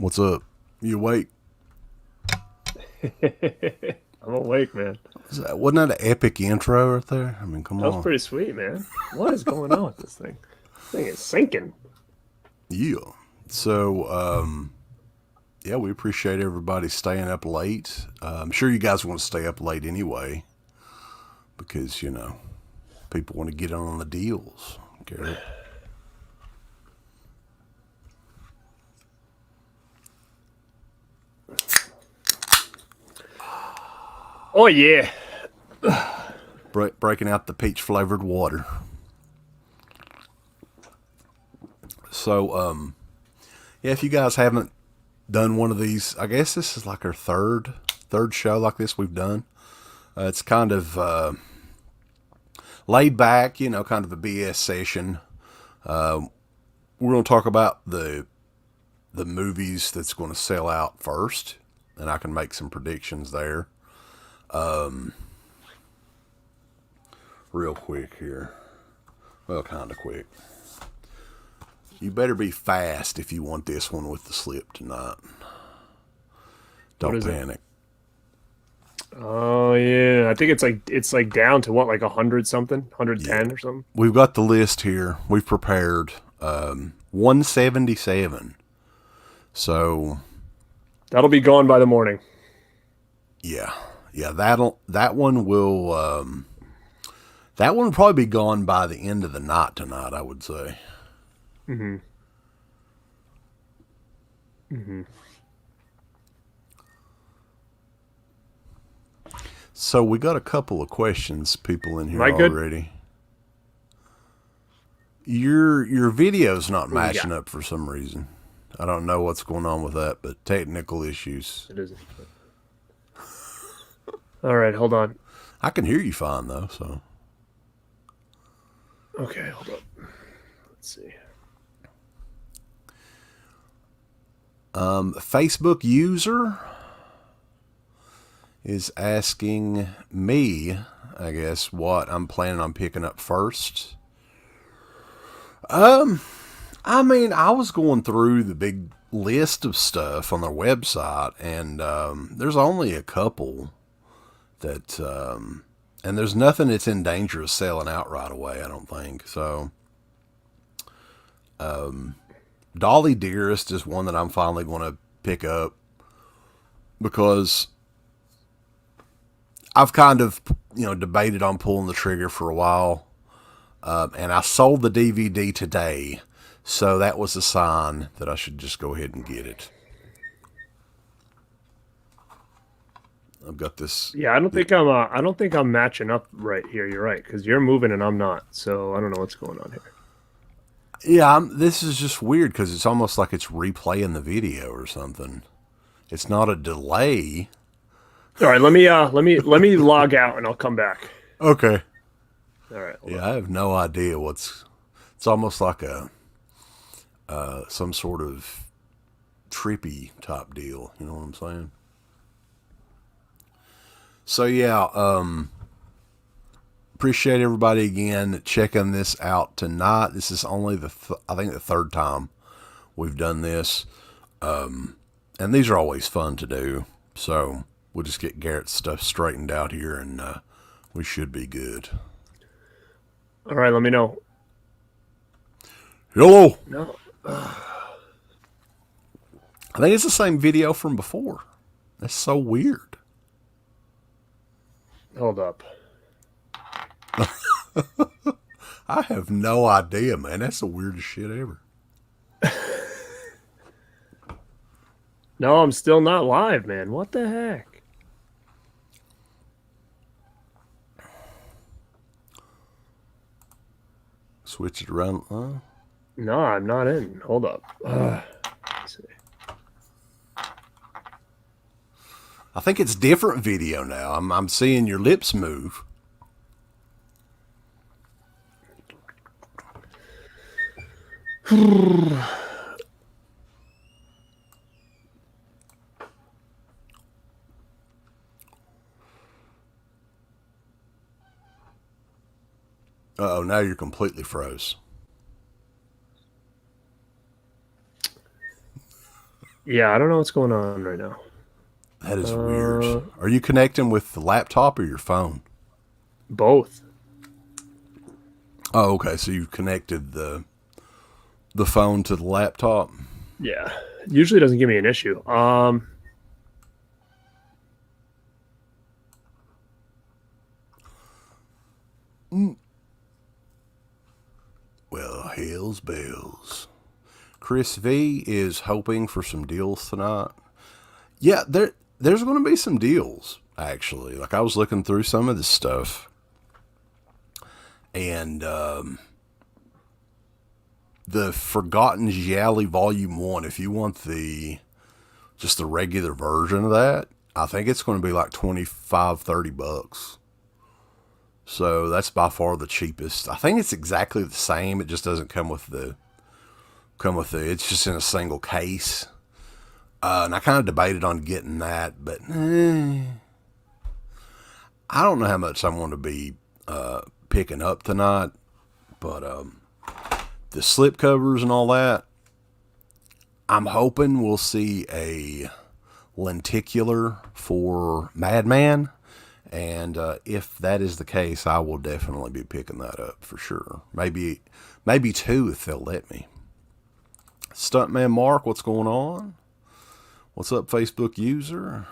What's up? You awake? I'm awake, man. Wasn't that an epic intro right there? I mean, come That was on. pretty sweet, man. What is going on with this thing? This thing is sinking. Yeah. So, yeah, we appreciate everybody staying up late. I'm sure you guys want to stay up late anyway because, people want to get on the deals. Garrett. Oh yeah. Breaking out the peach flavored water. So, yeah, if you guys haven't done one of these, I guess this is like our third show like this we've done. It's kind of laid back, kind of a BS session. We're going to talk about the movies that's going to sell out first, and I can make some predictions there. Real quick here. Well, kind of quick. You better be fast if you want this one with the slip tonight. What Don't is it? panic. Oh yeah. I think it's like down to what, like 100 something, Yeah. 110 or something. We've got the list here. We've prepared 177. So, That'll be gone by the morning. yeah. Yeah, that one will probably be gone by the end of the night tonight, I would say. Mm-hmm. Mm-hmm. So we got a couple of questions, people in Am here I good? already. Your video's not What we matching got? up for some reason. I don't know what's going on with that, but technical issues. It isn't. All right, hold on. I can hear you fine though, so Okay, hold up. Let's see. Facebook user is asking me, I guess, what I'm planning on picking up first. I mean, I was going through the big list of stuff on their website, and there's only a couple that, and there's nothing that's in danger of selling out right away, I don't think. So, Dolly Dearest is one that I'm finally going to pick up because I've kind of, debated on pulling the trigger for a while. And I sold the DVD today, so that was a sign that I should just go ahead and get it. I've got this. Yeah, I don't think I'm matching up right here. You're right, because you're moving and I'm not. So I don't know what's going on here. Yeah, this is just weird because it's almost like it's replaying the video or something. It's not a delay. All right, let me log out and I'll come back. Okay. All right, hold Yeah, on. I have no idea what's. It's almost like a some sort of trippy type deal. You know what I'm saying? So yeah, appreciate everybody again checking this out tonight. This is only I think the third time we've done this, and these are always fun to do. So we'll just get Garrett's stuff straightened out here, and we should be good. All right, let me know. Hello. No, I think it's the same video from before. That's so weird. hold up. I have no idea, man. That's the weirdest shit ever. No, I'm still not live, man. What the heck? Switch it around. No, I'm not in. Hold up. Let's see. I think it's different video now. I'm seeing your lips move. Uh oh, now you're completely froze. Yeah, I don't know what's going on right now. That is weird. Uh, Are you connecting with the laptop or your phone? Both. Oh, okay. So you connected the phone to the laptop. Yeah. Usually doesn't give me an issue. Well, hell's bells. Chris V is hoping for some deals tonight. Yeah, there's going to be some deals actually. Like I was looking through some of this stuff, and the Forgotten Gialli Volume One. If you want the just the regular version of that, I think it's going to be like 25-30 bucks. So that's by far the cheapest. I think it's exactly the same. It just doesn't come with the. It's just in a single case. And I kind of debated on getting that, but I don't know how much I'm going to be picking up tonight. But the slip covers and all that, I'm hoping we'll see a lenticular for Madman. And if that is the case, I will definitely be picking that up for sure. Maybe two if they'll let me. Stuntman Mark, what's going on? What's up, Facebook user?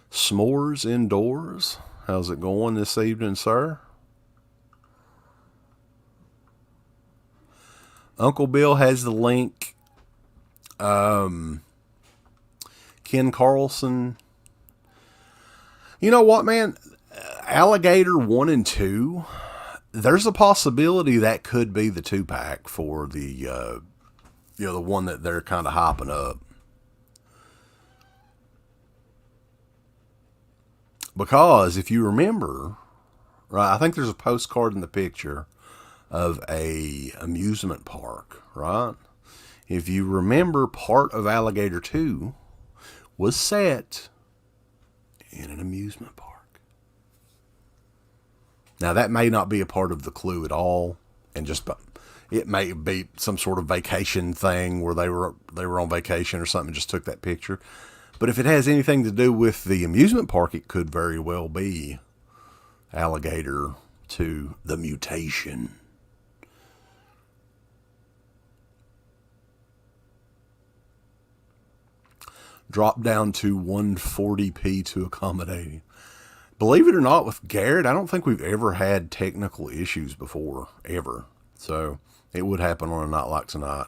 S'mores indoors. How's it going this evening, sir? Uncle Bill has the link. Ken Carlson. You know what, man? Alligator 1 and 2. There's a possibility that could be the 2-pack for the one that they're kind of hopping up. Because if you remember, right, I think there's a postcard in the picture of a amusement park, right? If you remember, part of Alligator 2 was set in an amusement park. Now that may not be a part of the clue at all, and just it may be some sort of vacation thing where they were on vacation or something and just took that picture. But if it has anything to do with the amusement park, it could very well be Alligator to the Mutation. Drop down to 140p to accommodate. Believe it or not, with Garrett, I don't think we've ever had technical issues before, ever. So it would happen on a night like tonight.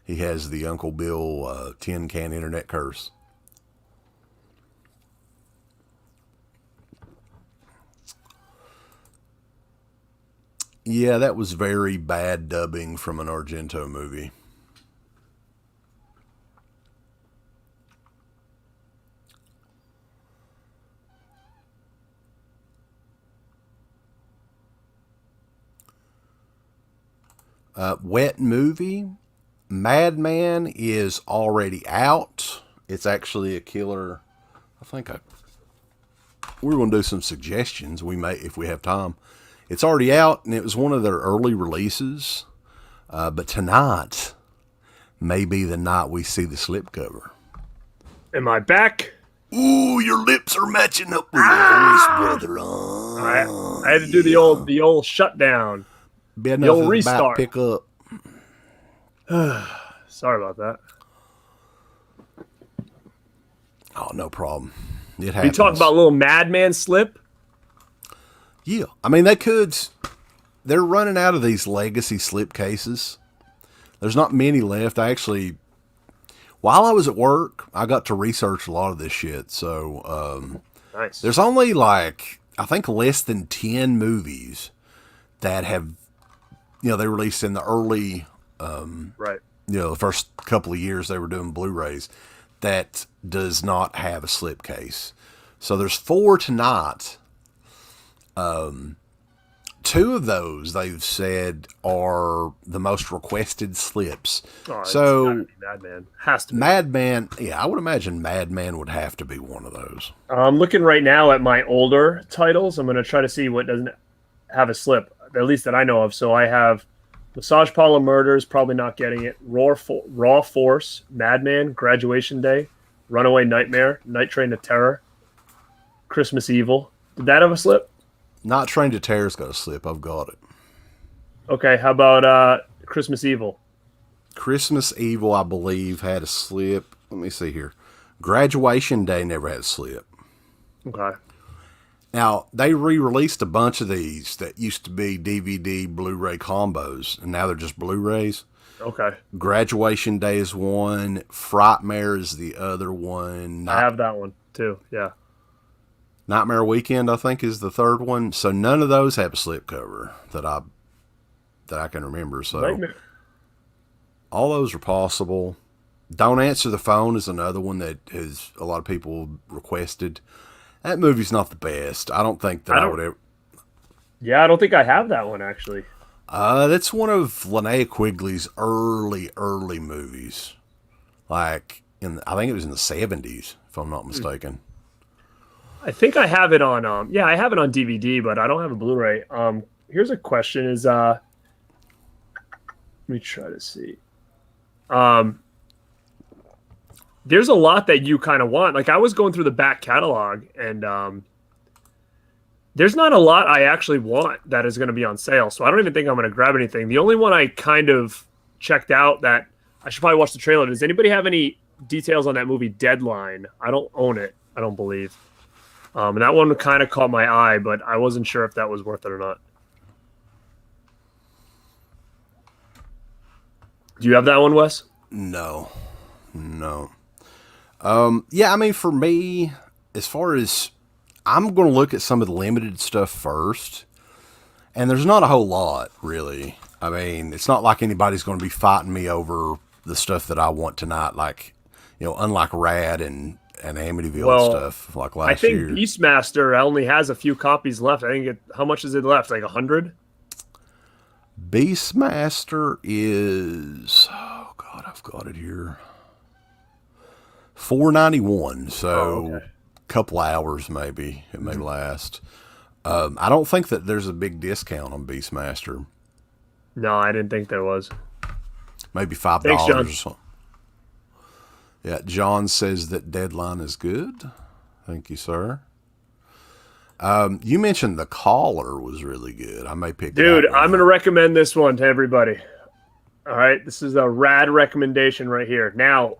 He has the Uncle Bill tin can internet curse. Yeah, that was very bad dubbing from an Argento movie. Wet movie. Madman is already out. It's actually a killer. I think we're going to do some suggestions. We may, if we have time. It's already out, and it was one of their early releases. But tonight may be the night we see the slipcover. Am I back? Ooh, your lips are matching up with your voice, brother. I had to do the old shutdown. Be The old enough about restart. pick up. Sorry about that. Oh, no problem. It You happens. talk about a little madman slip. Yeah, I mean they could. They're running out of these legacy slip cases. There's not many left. I actually, while I was at work, I got to research a lot of this shit. So Nice. there's only like I think less than 10 movies that have, they released in the early, Right. the first couple of years they were doing Blu-rays that does not have a slip case. So there's 4 tonight. 2 of those they've said are the most requested slips. Oh, it's So gotta be Madman. Has to be. Madman, yeah, I would imagine Madman would have to be one of those. I'm looking right now at my older titles. I'm going to try to see what doesn't have a slip, at least that I know of. So I have Massage Parlor Murders, probably not getting it. Raw Force, Madman, Graduation Day, Runaway Nightmare, Night Train to Terror, Christmas Evil. Did that have a slip? Not Trained to Terror's got a slip. I've got it. Okay, how about Christmas Evil? Christmas Evil, I believe, had a slip. Let me see here. Graduation Day never had a slip. Okay. Now, they re-released a bunch of these that used to be DVD, Blu-ray combos, and now they're just Blu-rays. Okay. Graduation Day is one. Frightmare is the other one. I have that one too. Yeah. Nightmare Weekend, I think, is the third one. So none of those have a slipcover that I can remember. So Nightmare. all those are possible. Don't Answer the Phone is another one that has a lot of people requested. That movie's not the best. I don't think that I would ever. Yeah, I don't think I have that one actually. That's one of Linnea Quigley's early movies. Like I think it was in the 70s, if I'm not mistaken. I think I have it on I have it on DVD, but I don't have a Blu-ray. Here's a question is let me try to see. There's a lot that you kind of want. Like I was going through the back catalog and there's not a lot I actually want that is going to be on sale. So I don't even think I'm going to grab anything. The only one I kind of checked out that I should probably watch the trailer. Does anybody have any details on that movie Deadline? I don't own it. I don't believe. And that one kind of caught my eye, but I wasn't sure if that was worth it or not. Do you have that one, Wes? No. Yeah, I mean, for me, as far as I'm going to look at some of the limited stuff first, and there's not a whole lot, really. I mean, it's not like anybody's going to be fighting me over the stuff that I want tonight, like, unlike Rad and Amityville stuff like last year. I think Beastmaster only has a few copies left. I think how much is it left? Like 100? Beastmaster is, oh God, I've got it here. $4.91, so a couple hours maybe it may last. I don't think that there's a big discount on Beastmaster. No, I didn't think there was. Maybe $5 Thanks, John. or something. Yeah, John says that Deadline is good. Thank you, sir. You mentioned The Caller was really good. I may pick it up. Dude, I'm going to recommend this one to everybody. All right, this is a rad recommendation right here. Now,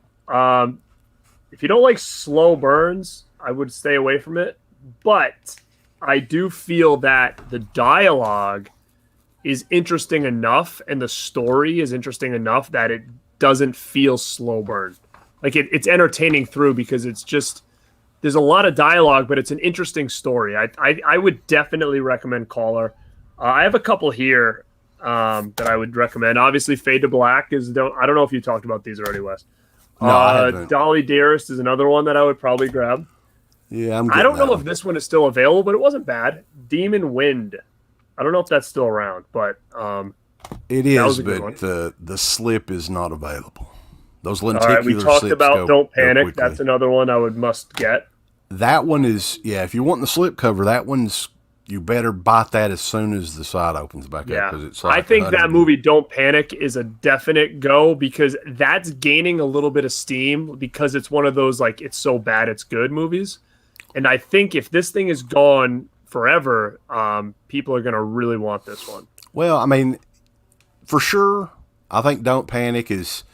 if you don't like slow burns, I would stay away from it. But I do feel that the dialogue is interesting enough and the story is interesting enough that it doesn't feel slow burn. Like it's entertaining through because it's just there's a lot of dialogue, but it's an interesting story. I would definitely recommend Caller. I have a couple here that I would recommend. Obviously, Fade to Black is. I don't know if you talked about these already, Wes. No, I haven't. Dolly Dearest is another one that I would probably grab. Yeah, I don't know if this one is still available, but it wasn't bad. Demon Wind. I don't know if that's still around, but it is. But the slip is not available. Those lenticular we talked slips about Don't Panic. That's another one I would must get. That one is, if you want the slip cover, that one's, you better bite that as soon as the side opens back up. Because it's like I think that movie Don't Panic is a definite go because that's gaining a little bit of steam because it's one of those like it's so bad it's good movies. And I think if this thing is gone forever, people are going to really want this one. Well, I mean, for sure, I think Don't Panic is,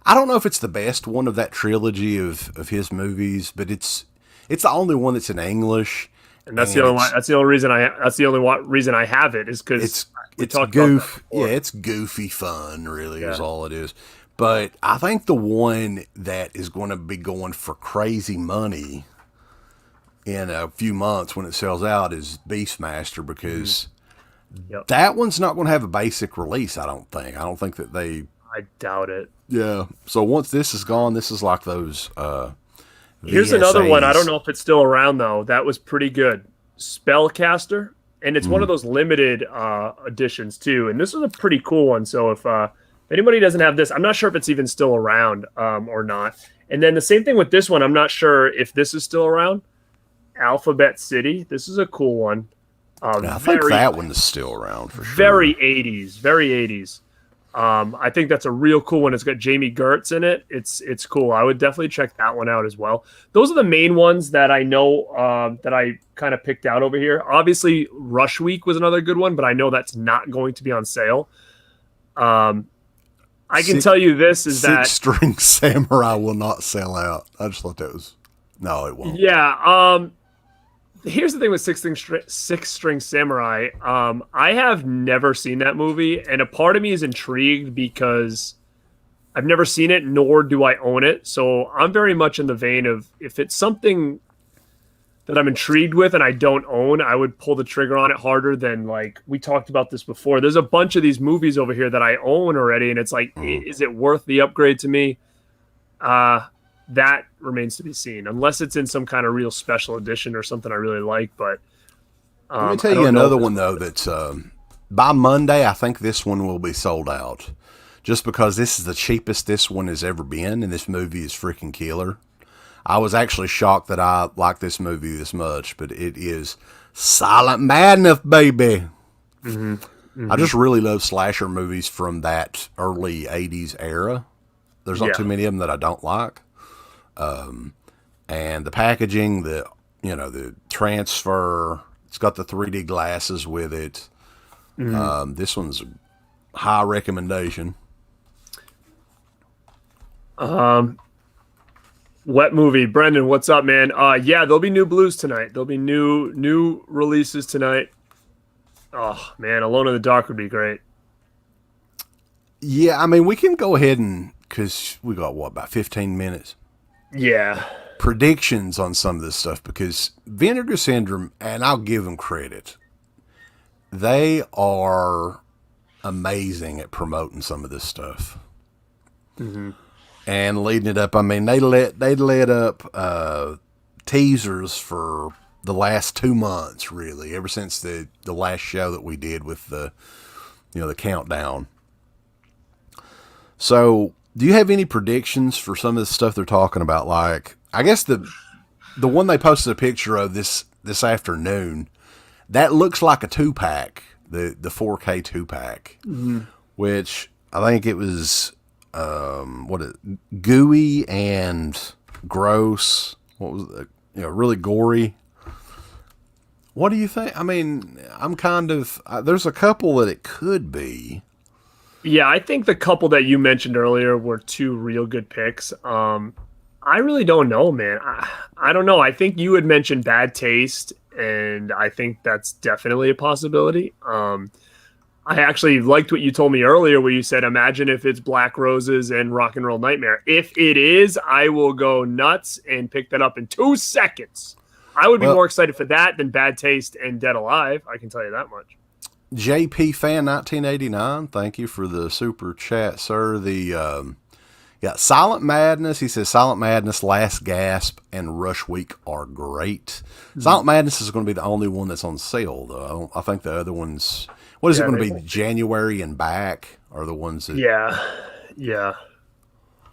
I don't know if it's the best one of that trilogy of his movies, but it's the only one that's in English. And that's the only one. That's the only reason I have it is because it's goof. Yeah, it's goofy fun. Really, is all it is. But I think the one that is going to be going for crazy money in a few months when it sells out is Beastmaster because that one's not going to have a basic release. I don't think that they. I doubt it. Yeah. So once this is gone, this is like those. Here's another one. I don't know if it's still around though. That was pretty good. Spellcaster, and it's one of those limited editions too. And this is a pretty cool one. So if anybody doesn't have this, I'm not sure if it's even still around or not. And then the same thing with this one. I'm not sure if this is still around. Alphabet City. This is a cool one. I think that one is still around for sure. Very 80s. Very 80s. I think that's a real cool one. It's got Jamie Gertz in it. It's cool. I would definitely check that one out as well. Those are the main ones that I know that I kind of picked out over here. Obviously, Rush Week was another good one, but I know that's not going to be on sale. I can tell you this is that Six String Samurai will not sell out. I just thought that was no, it won't. yeah. Here's the thing with Six String Samurai. I have never seen that movie, and a part of me is intrigued because I've never seen it, nor do I own it. So I'm very much in the vein of if it's something that I'm intrigued with and I don't own, I would pull the trigger on it harder than like we talked about this before. There's a bunch of these movies over here that I own already, and it's like, is it worth the upgrade to me? That remains to be seen, unless it's in some kind of real special edition or something I really like. But let me tell you another one though that's by Monday. I think this one will be sold out, just because this is the cheapest this one has ever been, and this movie is freaking killer. I was actually shocked that I like this movie this much, but it is Silent Madness, baby. Mm-hmm. Mm-hmm. I just really love slasher movies from that early '80s era. There's not too many of them that I don't like. And the packaging, the transfer, it's got the 3D glasses with it. Mm-hmm. This one's a high recommendation. Wet movie. Brendan, what's up, man? Yeah, there'll be new blues tonight. There'll be new releases tonight. Oh man, Alone in the Dark would be great. Yeah, I mean, we can go ahead and, because we got about 15 minutes. Yeah. Predictions on some of this stuff, because Vinegar Syndrome, and I'll give them credit, they are amazing at promoting some of this stuff. Mm-hmm. And leading it up, I mean, they let up teasers for the last 2 months, really, ever since the last show that we did with the countdown. So, do you have any predictions for some of the stuff they're talking about? Like, I guess the one they posted a picture of this afternoon, that looks like a 2-pack, the 4K 2-pack, mm-hmm. which I think it was gooey and gross. What was it? Really gory. What do you think? I mean, I'm kind of there's a couple that it could be. Yeah, I think the couple that you mentioned earlier were two real good picks. I really don't know, man. I don't know. I think you had mentioned Bad Taste, and I think that's definitely a possibility. I actually liked what you told me earlier where you said, imagine if it's Black Roses and Rock and Roll Nightmare. If it is, I will go nuts and pick that up in 2 seconds. I would be more excited for that than Bad Taste and Dead Alive. I can tell you that much. JP Fan 1989, thank you for the super chat, sir. Silent Madness. He says Silent Madness, Last Gasp, and Rush Week are great. Mm-hmm. Silent Madness is going to be the only one that's on sale, though. I think the other ones. What is it going to be? January and back are the ones that. Yeah.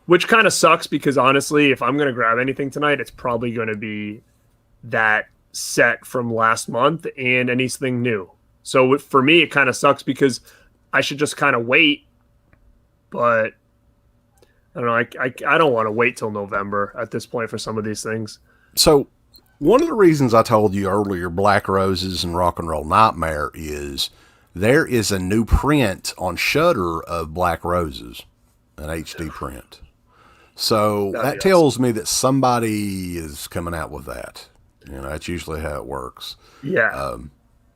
Which kind of sucks because honestly, if I'm going to grab anything tonight, it's probably going to be that set from last month and anything new. So for me, it kind of sucks because I should just kind of wait, but I don't know. I don't want to wait till November at this point for some of these things. So one of the reasons I told you earlier, Black Roses and Rock and Roll Nightmare, is there is a new print on Shudder of Black Roses, an HD print. So that tells me that somebody is coming out with that. That's usually how it works. Yeah.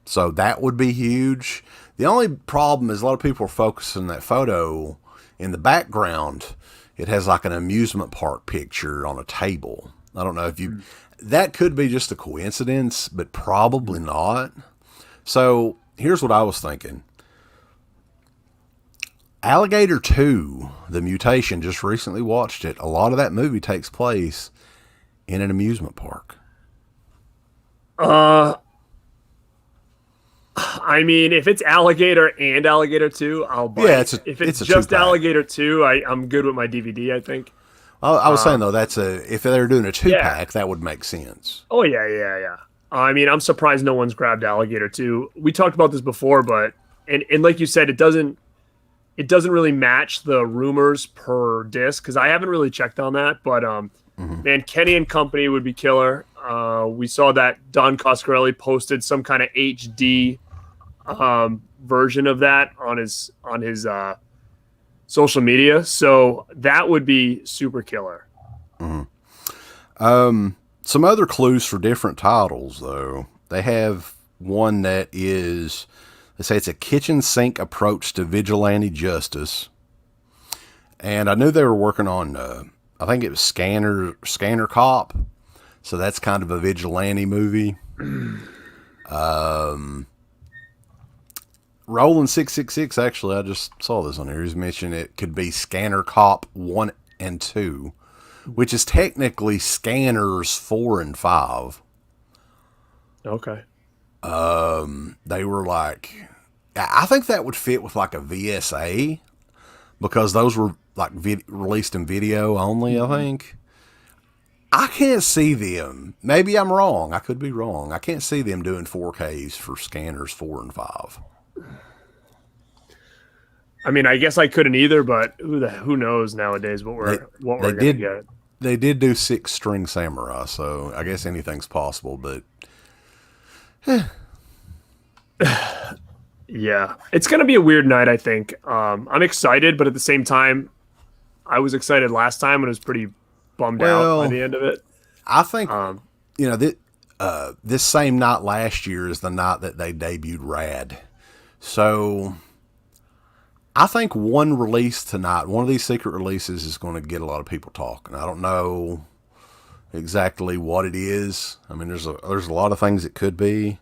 So that would be huge. The only problem is a lot of people are focusing that photo in the background. It has like an amusement park picture on a table. I don't know if that could be just a coincidence, but probably not. So here's what I was thinking. Alligator 2, The Mutation, just recently watched it. A lot of that movie takes place in an amusement park. I mean, if it's Alligator and Alligator 2, I'll buy it. If it's just 2-pack. Alligator 2, I'm good with my DVD, I think. I was saying, though, if they're doing a 2-pack, that would make sense. Oh, yeah. I mean, I'm surprised no one's grabbed Alligator 2. We talked about this before, but, and like you said, it doesn't, it doesn't really match the rumors per disc because I haven't really checked on that. But man, Kenny and Company would be killer. We saw that Don Coscarelli posted some kind of HD version of that on his social media, so that would be super killer. Some other clues for different titles, though. They have one that is, they say it's a kitchen sink approach to vigilante justice. And I knew they were working on, I think it was Scanner Cop. So that's kind of a vigilante movie. Roland 666, actually, I just saw this on here. He's mentioned it could be Scanner Cop 1 and 2, which is technically Scanners 4 and 5. Okay. They were like, I think that would fit with like a VSA because those were like released in video only, I think. I can't see them. Maybe I'm wrong. I could be wrong. I can't see them doing 4Ks for Scanners 4 and 5. I mean, I guess I couldn't either, but who knows nowadays what we're going to get. They did do 6 String Samurai, so I guess anything's possible, but yeah, it's going to be a weird night, I think. I'm excited, but at the same time, I was excited last time and was pretty bummed out by the end of it. I think, this same night last year is the night that they debuted Rad. So I think one release tonight, one of these secret releases is going to get a lot of people talking. I don't know exactly what it is. I mean, there's a lot of things it could be.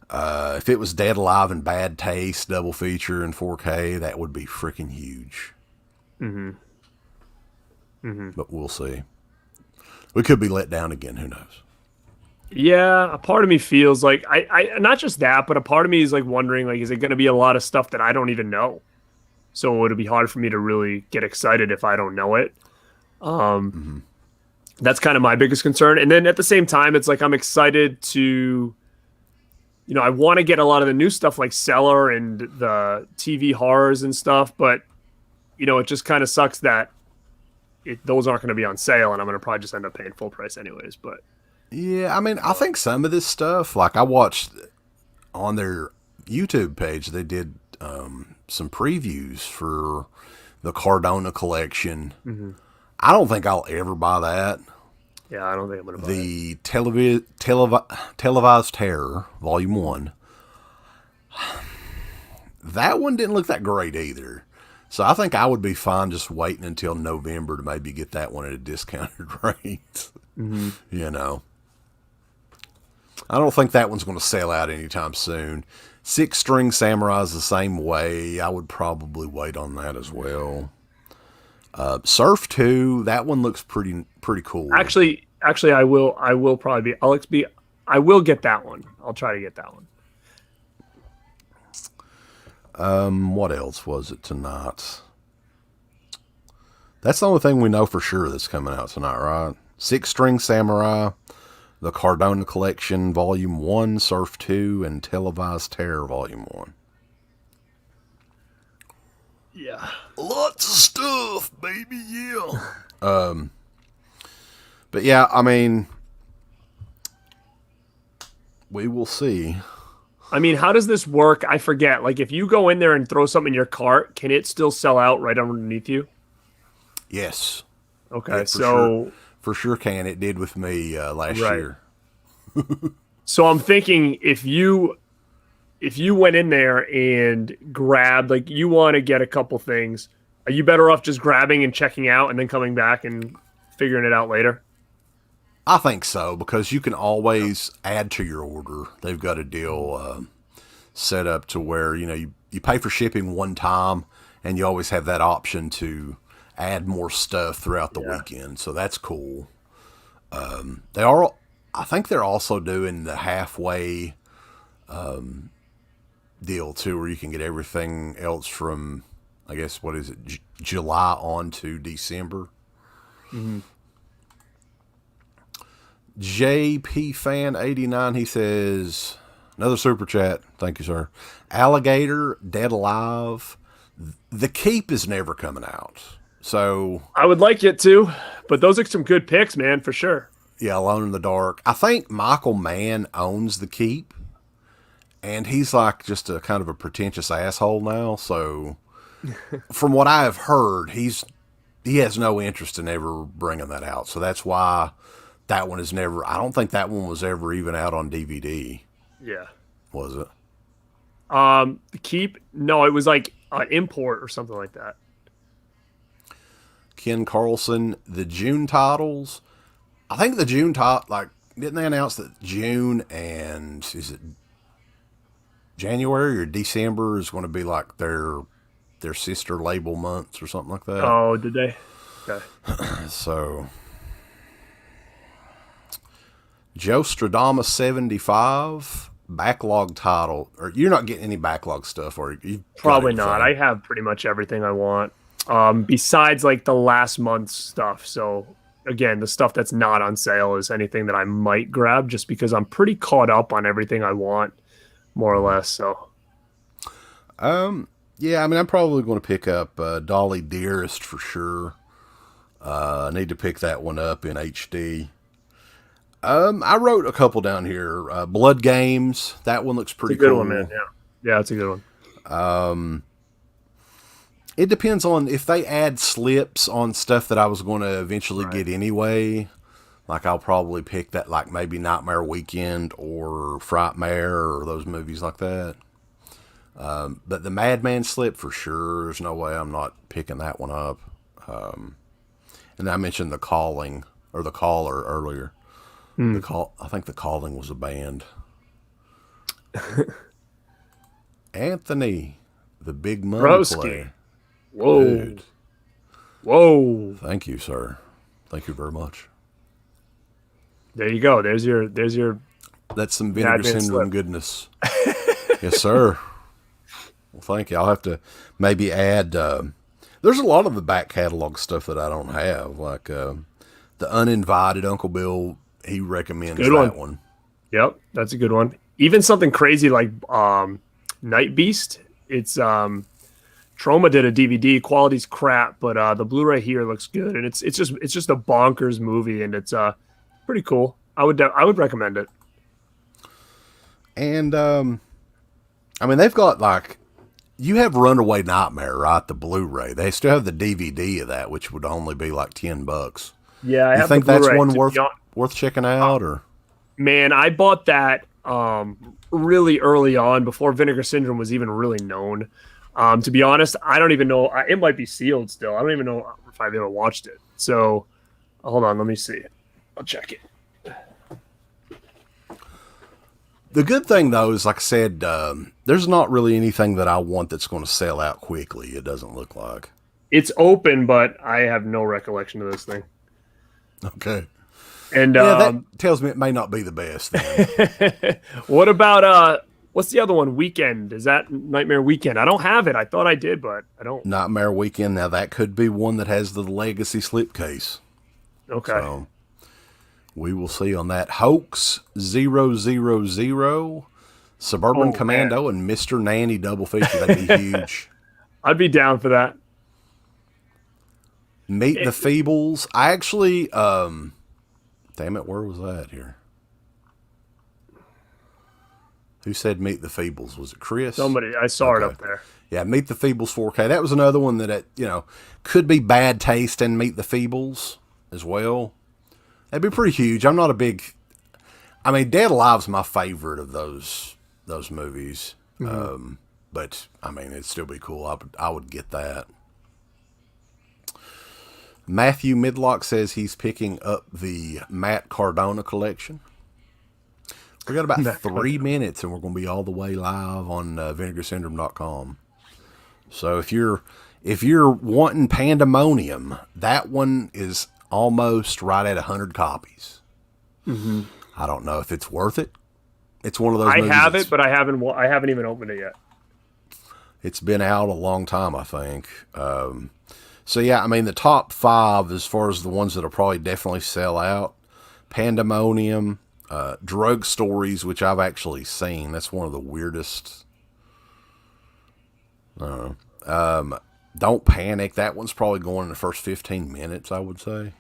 If it was Dead Alive and Bad Taste double feature in 4K, that would be freaking huge. But we'll see. We could be let down again. Who knows? Yeah, a part of me feels like I not just that, but a part of me is like wondering, like, is it going to be a lot of stuff that I don't even know? So it would be hard for me to really get excited if I don't know it. That's kind of my biggest concern. And then at the same time, it's like I'm excited to, I want to get a lot of the new stuff like Cellar and the TV horrors and stuff, but it just kind of sucks that those aren't going to be on sale, and I'm going to probably just end up paying full price anyways. But yeah, I mean, I think some of this stuff, like I watched on their YouTube page, they did some previews for the Cardona collection. I don't think I'll ever buy that. Yeah, I don't think I'm going to buy it. The Televised Terror, Volume 1. That one didn't look that great either. So I think I would be fine just waiting until November to maybe get that one at a discounted rate. I don't think that one's going to sell out anytime soon. 6 String Samurai is the same way. I would probably wait on that as well. Surf 2, that one looks pretty cool. Actually, I will probably be. I will get that one. I'll try to get that one. What else was it tonight? That's the only thing we know for sure that's coming out tonight, right? 6 String Samurai, the Cardona Collection, Volume 1, Surf 2, and Televised Terror, Volume 1. Yeah. Lots of stuff, baby, yeah. But yeah, I mean, we will see. I mean, how does this work? I forget. Like, if you go in there and throw something in your cart, can it still sell out right underneath you? Yes. Okay, yeah, for sure can. It did with me last year. So I'm thinking if you went in there and grabbed, like, you want to get a couple things, are you better off just grabbing and checking out and then coming back and figuring it out later? I think so, because you can always add to your order. They've got a deal set up to where, you pay for shipping one time, and you always have that option to add more stuff throughout the weekend. So that's cool. I think they're also doing the halfway deal too, where you can get everything else from, I guess, what is it, July on to December. JP Fan 89, he says, another super chat. Thank you, sir. Alligator, Dead Alive, The Keep is never coming out. So I would like it to, but those are some good picks, man, for sure. yeah, Alone in the Dark. I think Michael Mann owns The Keep, and he's like just a kind of a pretentious asshole now. So from what I have heard, he has no interest in ever bringing that out. So that's why that one is never. I don't think that one was ever even out on DVD. Yeah. Was it? The Keep. No, it was like an import or something like that. Ken Carlson, the June titles. I think the June title, like, didn't they announce that June and is it January or December is going to be like their sister label months or something like that? Oh, did they? Okay. So, Joe Stradamus 75 backlog title, or you're not getting any backlog stuff, or you Probably not. I have pretty much everything I want. Besides like the last month's stuff. So again, the stuff that's not on sale is anything that I might grab just because I'm pretty caught up on everything I want, more or less. So, yeah, I mean, I'm probably going to pick up Dolly Dearest for sure. I need to pick that one up in HD. I wrote a couple down here. Blood Games. That one looks pretty it's a good cool. one, man. Yeah, it's a good one. It depends on if they add slips on stuff that I was going to eventually get anyway. Like I'll probably pick that, like maybe Nightmare Weekend or Frightmare or those movies like that. But the Madman slip for sure. There's no way I'm not picking that one up. And I mentioned The Calling or The Caller earlier. I think The Calling was a band. Anthony, the Big Money Broski. Player. Whoa. Dude. Whoa. Thank you, sir. Thank you very much. There you go. There's your That's some Vinegar Madman Syndrome slip. goodness. Yes, sir. Well, thank you. I'll have to maybe add. There's a lot of the back catalog stuff that I don't have, like The Uninvited. Uncle Bill, he recommends that one. Yep, that's a good one. Even something crazy like Night Beast. It's Troma did a DVD. Quality's crap, but the Blu-ray here looks good, and it's just a bonkers movie, and it's pretty cool. I would recommend it. And I mean, they've got like you have Runaway Nightmare, right? The Blu-ray. They still have the DVD of that, which would only be like $10. Yeah, I You have think the that's Blu-ray. one worth checking out, or? Man, I bought that really early on before Vinegar Syndrome was even really known. To be honest, I don't even know. It might be sealed still. I don't even know if I've ever watched it. So, hold on, let me see. I'll check it. The good thing, though, is like I said, there's not really anything that I want that's going to sell out quickly. It doesn't look like. It's open, but I have no recollection of this thing. Okay. And yeah, that tells me it may not be the best then. what about what's the other one? Weekend. Is that Nightmare Weekend? I don't have it. I thought I did, but I don't. Nightmare Weekend. Now that could be one that has the legacy slipcase. Okay. So we will see on that. Hoax 000, Suburban Commando, and Mr. Nanny double feature. That'd be huge. I'd be down for that. Meet the Feebles. I actually, damn it, where was that here? Who said Meet the Feebles? Was it Chris? Somebody, I saw it up there. Yeah, Meet the Feebles 4K. That was another one that, could be bad taste and Meet the Feebles as well. That'd be pretty huge. I'm not a big, Dead Alive's my favorite of those movies. Mm-hmm. But, it'd still be cool. I would get that. Matthew Midlock says he's picking up the Matt Cardona collection. We got about 3 minutes, and we're going to be all the way live on vinegarsyndrome.com. So if you're wanting Pandemonium, that one is almost right at 100 copies. Mm-hmm. I don't know if it's worth it. It's one of those. I have it, but I haven't even opened it yet. It's been out a long time, I think. So yeah, the top 5 as far as the ones that'll probably definitely sell out: Pandemonium, Drug Stories, which I've actually seen. That's one of the weirdest. Don't Panic. That one's probably going in the first 15 minutes, I would say.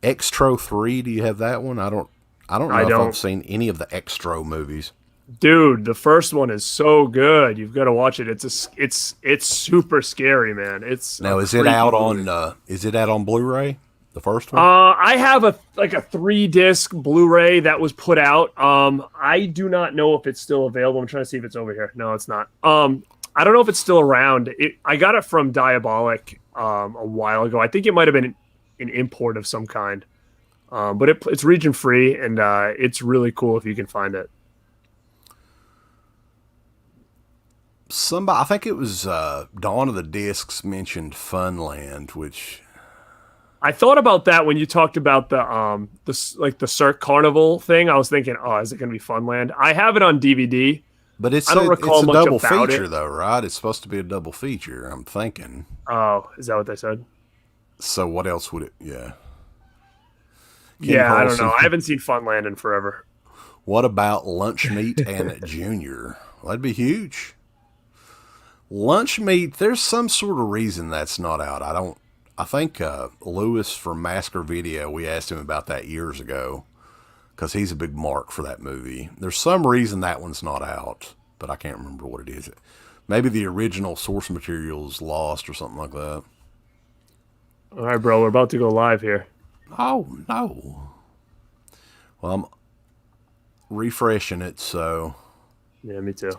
Extro 3, do you have that one? I don't I know if don't. I've seen any of the Extro movies. Dude, the first one is so good. You've got to watch it. It's super scary, man. It's a Now, creepy movie. is it out on Blu-ray? The first one? I have a 3 disc Blu-ray that was put out. I do not know if it's still available. I'm trying to see if it's over here. No, it's not. I don't know if it's still around. I got it from Diabolic a while ago. I think it might have been an import of some kind. But it's region free, and it's really cool if you can find it. I think it was Dawn of the Discs mentioned Funland, which I thought about that when you talked about the Cirque Carnival thing. I was thinking, oh, is it going to be Funland? I have it on DVD. but I don't recall it's a much double about feature it. though, right? It's supposed to be a double feature. I'm thinking. Oh, is that what they said? So what else would it? Yeah. Ken Yeah, I don't know. Carlson. I haven't seen Funland in forever. What about Lunch Meat and Junior? Well, that'd be huge. Lunch Meat. There's some sort of reason that's not out. I think Lewis from Masker Video. We asked him about that years ago because he's a big mark for that movie. There's some reason that one's not out, but I can't remember what it is. Maybe the original source material is lost or something like that. All right, bro, we're about to go live here. Oh no. Well, I'm refreshing it, so. Yeah, me too.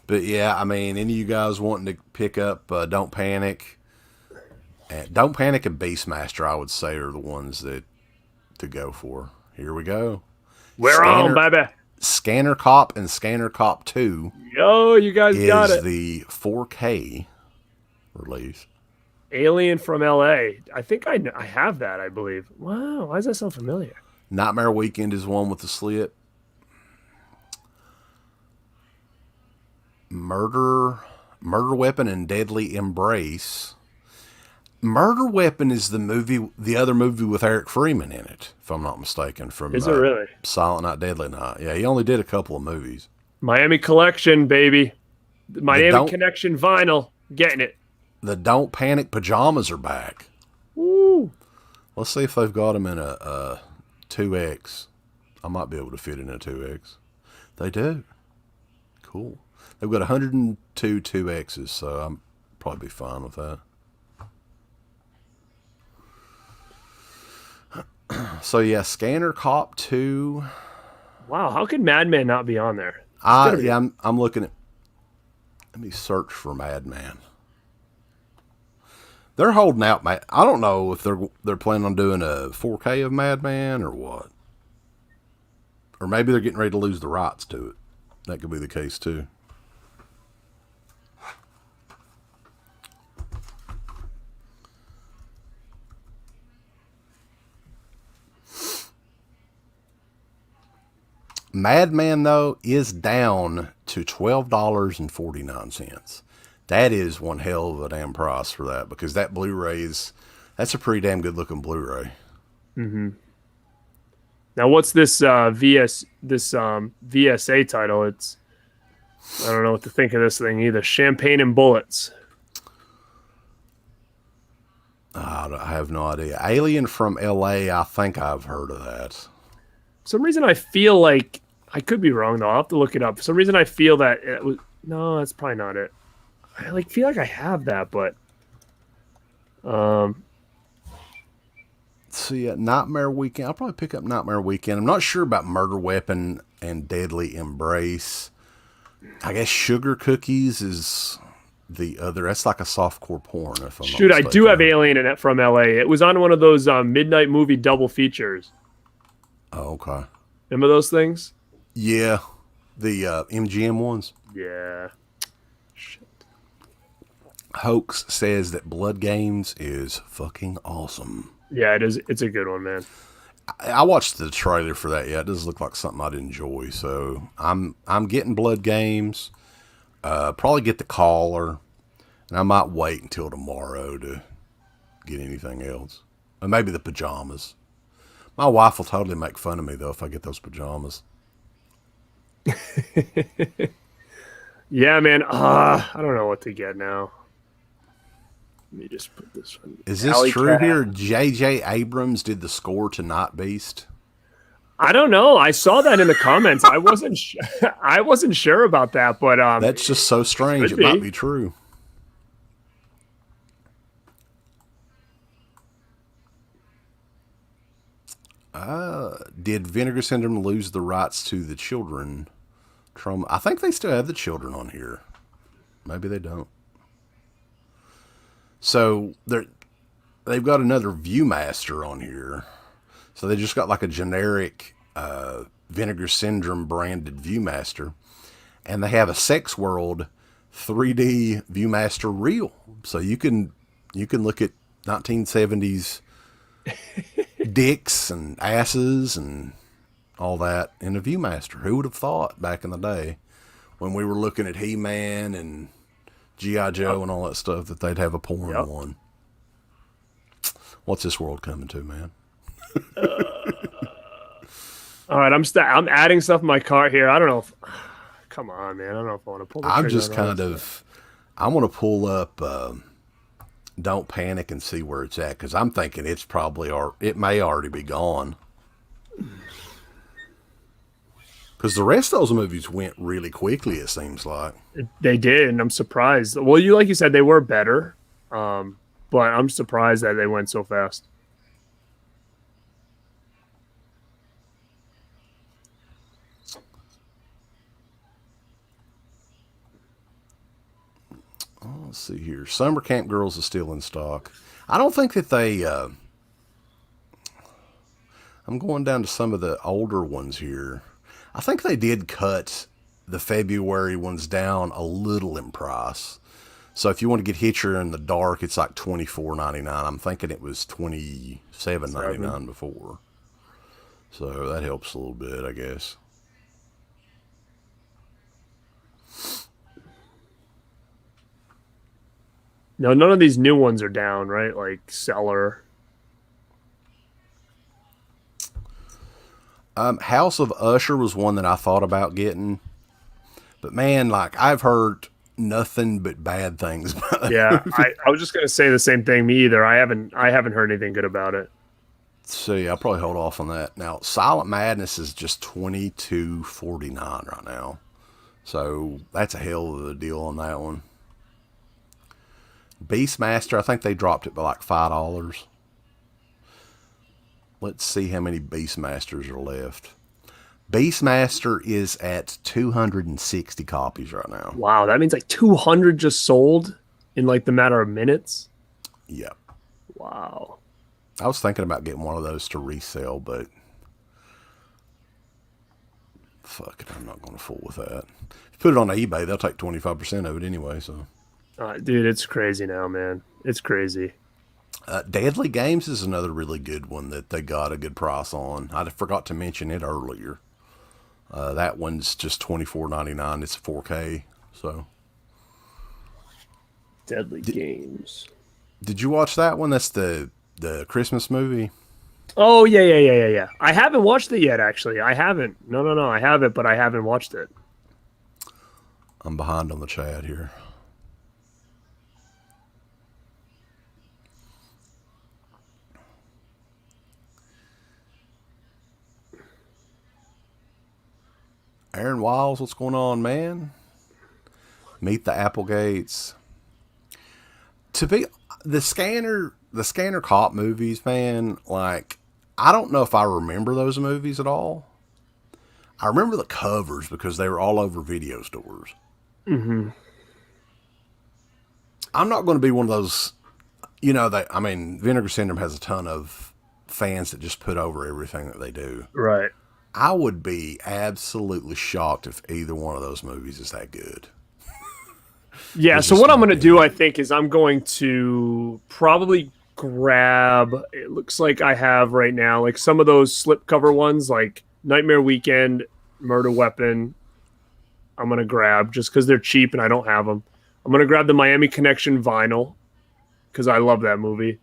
But yeah, I mean, any of you guys wanting to pick up Don't Panic, Don't Panic and Beastmaster, I would say, are the ones that to go for. Here we go. We're on, baby. Scanner Cop and Scanner Cop 2 Yo, you guys got is it. the 4K release. Alien from LA. I think I have that, I believe. Wow, why does that sound familiar? Nightmare Weekend is one with the slit. Murder Weapon and Deadly Embrace. Murder Weapon is the other movie with Eric Freeman in it, if I'm not mistaken. From Is it really? Silent Night, Deadly Night. Yeah, he only did a couple of movies. Miami Collection, baby. Miami Connection vinyl. Getting it. The Don't Panic pajamas are back. Woo. Let's see if they've got them in a 2X. I might be able to fit in a 2X. They do. Cool. They've got 102 2Xs, so I'm probably be fine with that. So yeah, Scanner Cop 2. Wow, how could Madman not be on there? I'm looking at. Let me search for Madman. They're holding out, man. I don't know if they're planning on doing a 4K of Madman or what, or maybe they're getting ready to lose the rights to it. That could be the case too. Madman, though, is down to $12.49. That is one hell of a damn price for that, because that Blu-ray that's a pretty damn good looking Blu-ray. Mm-hmm. Now, what's this VSA title? I don't know what to think of this thing either. Champagne and Bullets. I have no idea. Alien from LA, I think I've heard of that. For some reason, I feel like I could be wrong though. I'll have to look it up. For some reason, I feel that it was no. That's probably not it. I feel like I have that, but see, Nightmare Weekend. I'll probably pick up Nightmare Weekend. I'm not sure about Murder Weapon and Deadly Embrace. I guess Sugar Cookies is the other. That's like a softcore porn. If I'm not shoot, I mistaken. do have Alien from LA. It was on one of those midnight movie double features. Oh, okay. Remember those things? Yeah, the MGM ones. Yeah. Shit. Hoax says that Blood Games is fucking awesome. Yeah, it is. It's a good one, man. I watched the trailer for that. Yeah, it does look like something I'd enjoy. So I'm getting Blood Games. Probably get the Caller, and I might wait until tomorrow to get anything else. Or maybe the pajamas. My wife will totally make fun of me though if I get those pajamas. Yeah, man. I don't know what to get now. Let me just put this one. Is this Alley true Cat. here? J.J. Abrams did the score to Night Beast. I don't know. I saw that in the comments. I wasn't. I wasn't sure about that, but That's just so strange. It might be true. Did Vinegar Syndrome lose the rights to the children? I think they still have the children on here. Maybe they don't. So they've got another Viewmaster on here. So they just got like a generic Vinegar Syndrome branded Viewmaster. And they have a Sex World 3D Viewmaster reel. So you can look at 1970s dicks and asses and all that in a Viewmaster. Who would have thought back in the day when we were looking at He-Man and G.I. Joe and all that stuff that they'd have a porn one. What's this world coming to, man? All right, I'm adding stuff in my cart here. I don't know if come on, man. I don't know if I want to pull the I'm trigger just on kind this of stuff. I want to pull up Don't Panic and see where it's at, because I'm thinking it's probably it may already be gone. Because the rest of those movies went really quickly, it seems like. They did, and I'm surprised. Well, like you said, they were better, but I'm surprised that they went so fast. Let's see here. Summer Camp Girls is still in stock. I don't think that they... I'm going down to some of the older ones here. I think they did cut the February ones down a little in price. So if you want to get Hitcher in the Dark, it's like $24.99. I'm thinking it was $27.99 before. So that helps a little bit, I guess. No, none of these new ones are down, right? Like Cellar. House of Usher was one that I thought about getting. But man, like, I've heard nothing but bad things about that Yeah, movie. I was just gonna say the same thing. Me either. I haven't heard anything good about it. So yeah, I'll probably hold off on that. Now, Silent Madness is just $22.49 right now. So that's a hell of a deal on that one. Beastmaster, I think they dropped it by like $5. Let's see how many Beastmasters are left. Beastmaster is at 260 copies right now. Wow, that means like 200 just sold in like the matter of minutes. Yep. Wow. I was thinking about getting one of those to resell, but fuck it, I'm not going to fool with that. If you put it on eBay, they'll take 25% of it anyway. So, Dude, it's crazy now, man. It's crazy. Deadly Games is another really good one that they got a good price on. I forgot to mention it earlier. That one's just $24.99. It's 4K. So, Deadly Games. Did you watch that one? That's the Christmas movie. Oh yeah. I haven't watched it yet. Actually, I haven't. No. I haven't, but I haven't watched it. I'm behind on the chat here. Aaron Wiles, what's going on, man? Meet the Applegates. To be the scanner cop movies, man, like, I don't know if I remember those movies at all. I remember the covers because they were all over video stores. Mm-hmm. I'm not going to be one of those, Vinegar Syndrome has a ton of fans that just put over everything that they do. Right. I would be absolutely shocked if either one of those movies is that good. Yeah, It's so just what I'm my going to do, opinion. I think, is I'm going to probably grab, it looks like I have right now, like some of those slipcover ones, like Nightmare Weekend, Murder Weapon, I'm going to grab just because they're cheap and I don't have them. I'm going to grab the Miami Connection vinyl because I love that movie.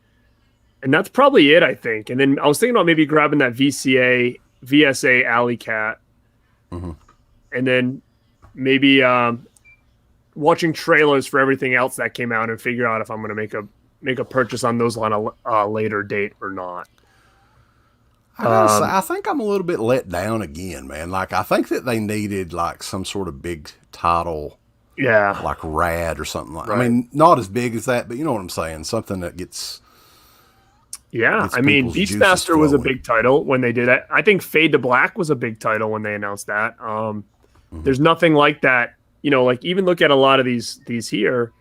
And that's probably it, I think. And then I was thinking about maybe grabbing that VSA Alley Cat. Mm-hmm. And then maybe watching trailers for everything else that came out and figure out if I'm going to make a purchase on those on a later date or not. I gotta say, I think I'm a little bit let down again, man. Like, I think that they needed like some sort of big title, Yeah, like Rad or something like. right. I mean, not as big as that, but you know what I'm saying. Something that gets. Yeah, Gets I mean, people's juices Beastmaster was a flowing. big title when they did it. I think Fade to Black was a big title when they announced that. There's nothing like that. You know, like even look at a lot of these here.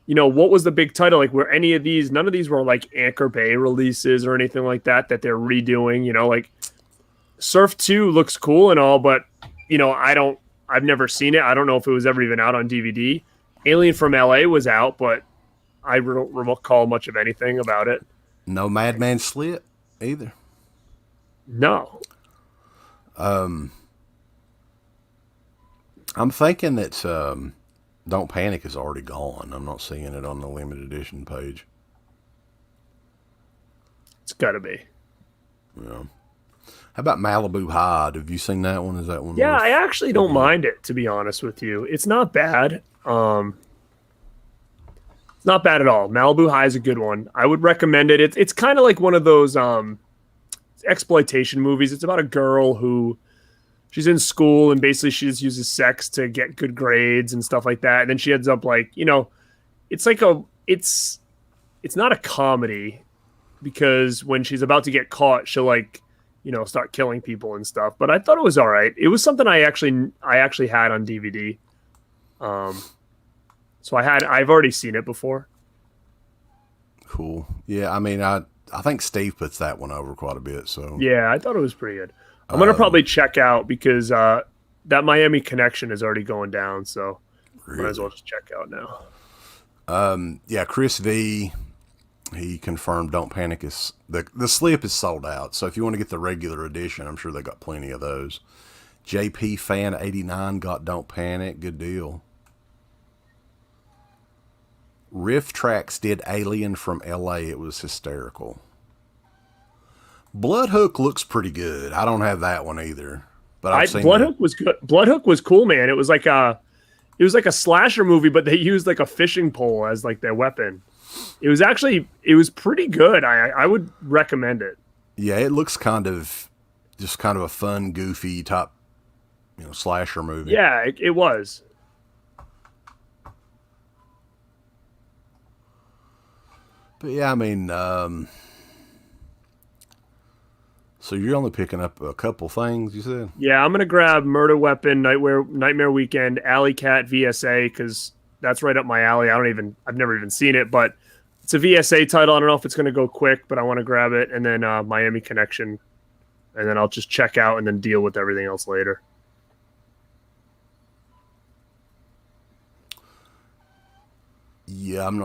You know, what was the big title? Like, were any of these? None of these were like Anchor Bay releases or anything like that they're redoing. You know, like Surf 2 looks cool and all, but you know, I've never seen it. I don't know if it was ever even out on DVD. Alien from LA was out, but I don't recall much of anything about it. No Madman Slit either. No. I'm thinking that Don't Panic is already gone. I'm not seeing it on the limited edition page. It's got to be. Yeah. How about Malibu High? Have you seen that one? Is that one? Yeah, worth- I actually don't mind it, to be honest with you. It's not bad. It's not bad at all. Malibu High is a good one. I would recommend it. It's kind of like one of those exploitation movies. It's about a girl who she's in school and basically she just uses sex to get good grades and stuff like that. And then she ends up like, you know, it's like it's not a comedy because when she's about to get caught, she'll like, you know, start killing people and stuff. But I thought it was all right. It was something I actually had on DVD. So I've already seen it before. Cool. Yeah, I mean, I think Steve puts that one over quite a bit. So Yeah, I thought it was pretty good. I'm gonna probably check out because that Miami Connection is already going down. So might as well just check out now. Yeah, Chris V. He confirmed Don't Panic is the slip is sold out. So if you want to get the regular edition, I'm sure they got plenty of those. JP Fan 89 got Don't Panic. Good deal. Riff Tracks did Alien from LA. It was hysterical. Bloodhook looks pretty good. I don't have that one either. But I've seen Bloodhook was good. Bloodhook was cool, man. It was like a slasher movie, but they used like a fishing pole as like their weapon. It was pretty good. I would recommend it. Yeah, it looks kind of a fun, goofy type, you know, slasher movie. Yeah, it was. But yeah, I mean, so you're only picking up a couple things, you said? Yeah, I'm gonna grab Murder Weapon, Nightmare Weekend, Alley Cat, VSA, because that's right up my alley. I've never even seen it, but it's a VSA title. I don't know if it's gonna go quick, but I want to grab it, and then Miami Connection, and then I'll just check out and then deal with everything else later. Yeah, I'm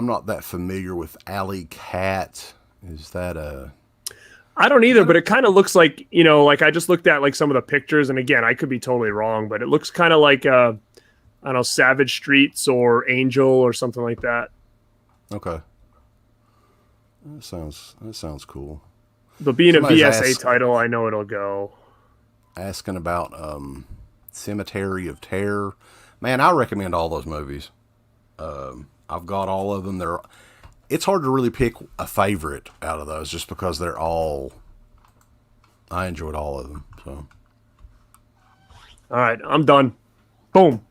not that familiar with Alley Cat. Is that a? I don't either, but it kind of looks like, you know, like I just looked at like some of the pictures, and again, I could be totally wrong, but it looks kind of like I don't know, Savage Streets or Angel or something like that. Okay. That sounds cool. But being Somebody's a VSA title, I know it'll go. Asking about Cemetery of Terror. Man, I recommend all those movies. I've got all of them. It's hard to really pick a favorite out of those just because they're all. I enjoyed all of them. So. All right, I'm done. Boom.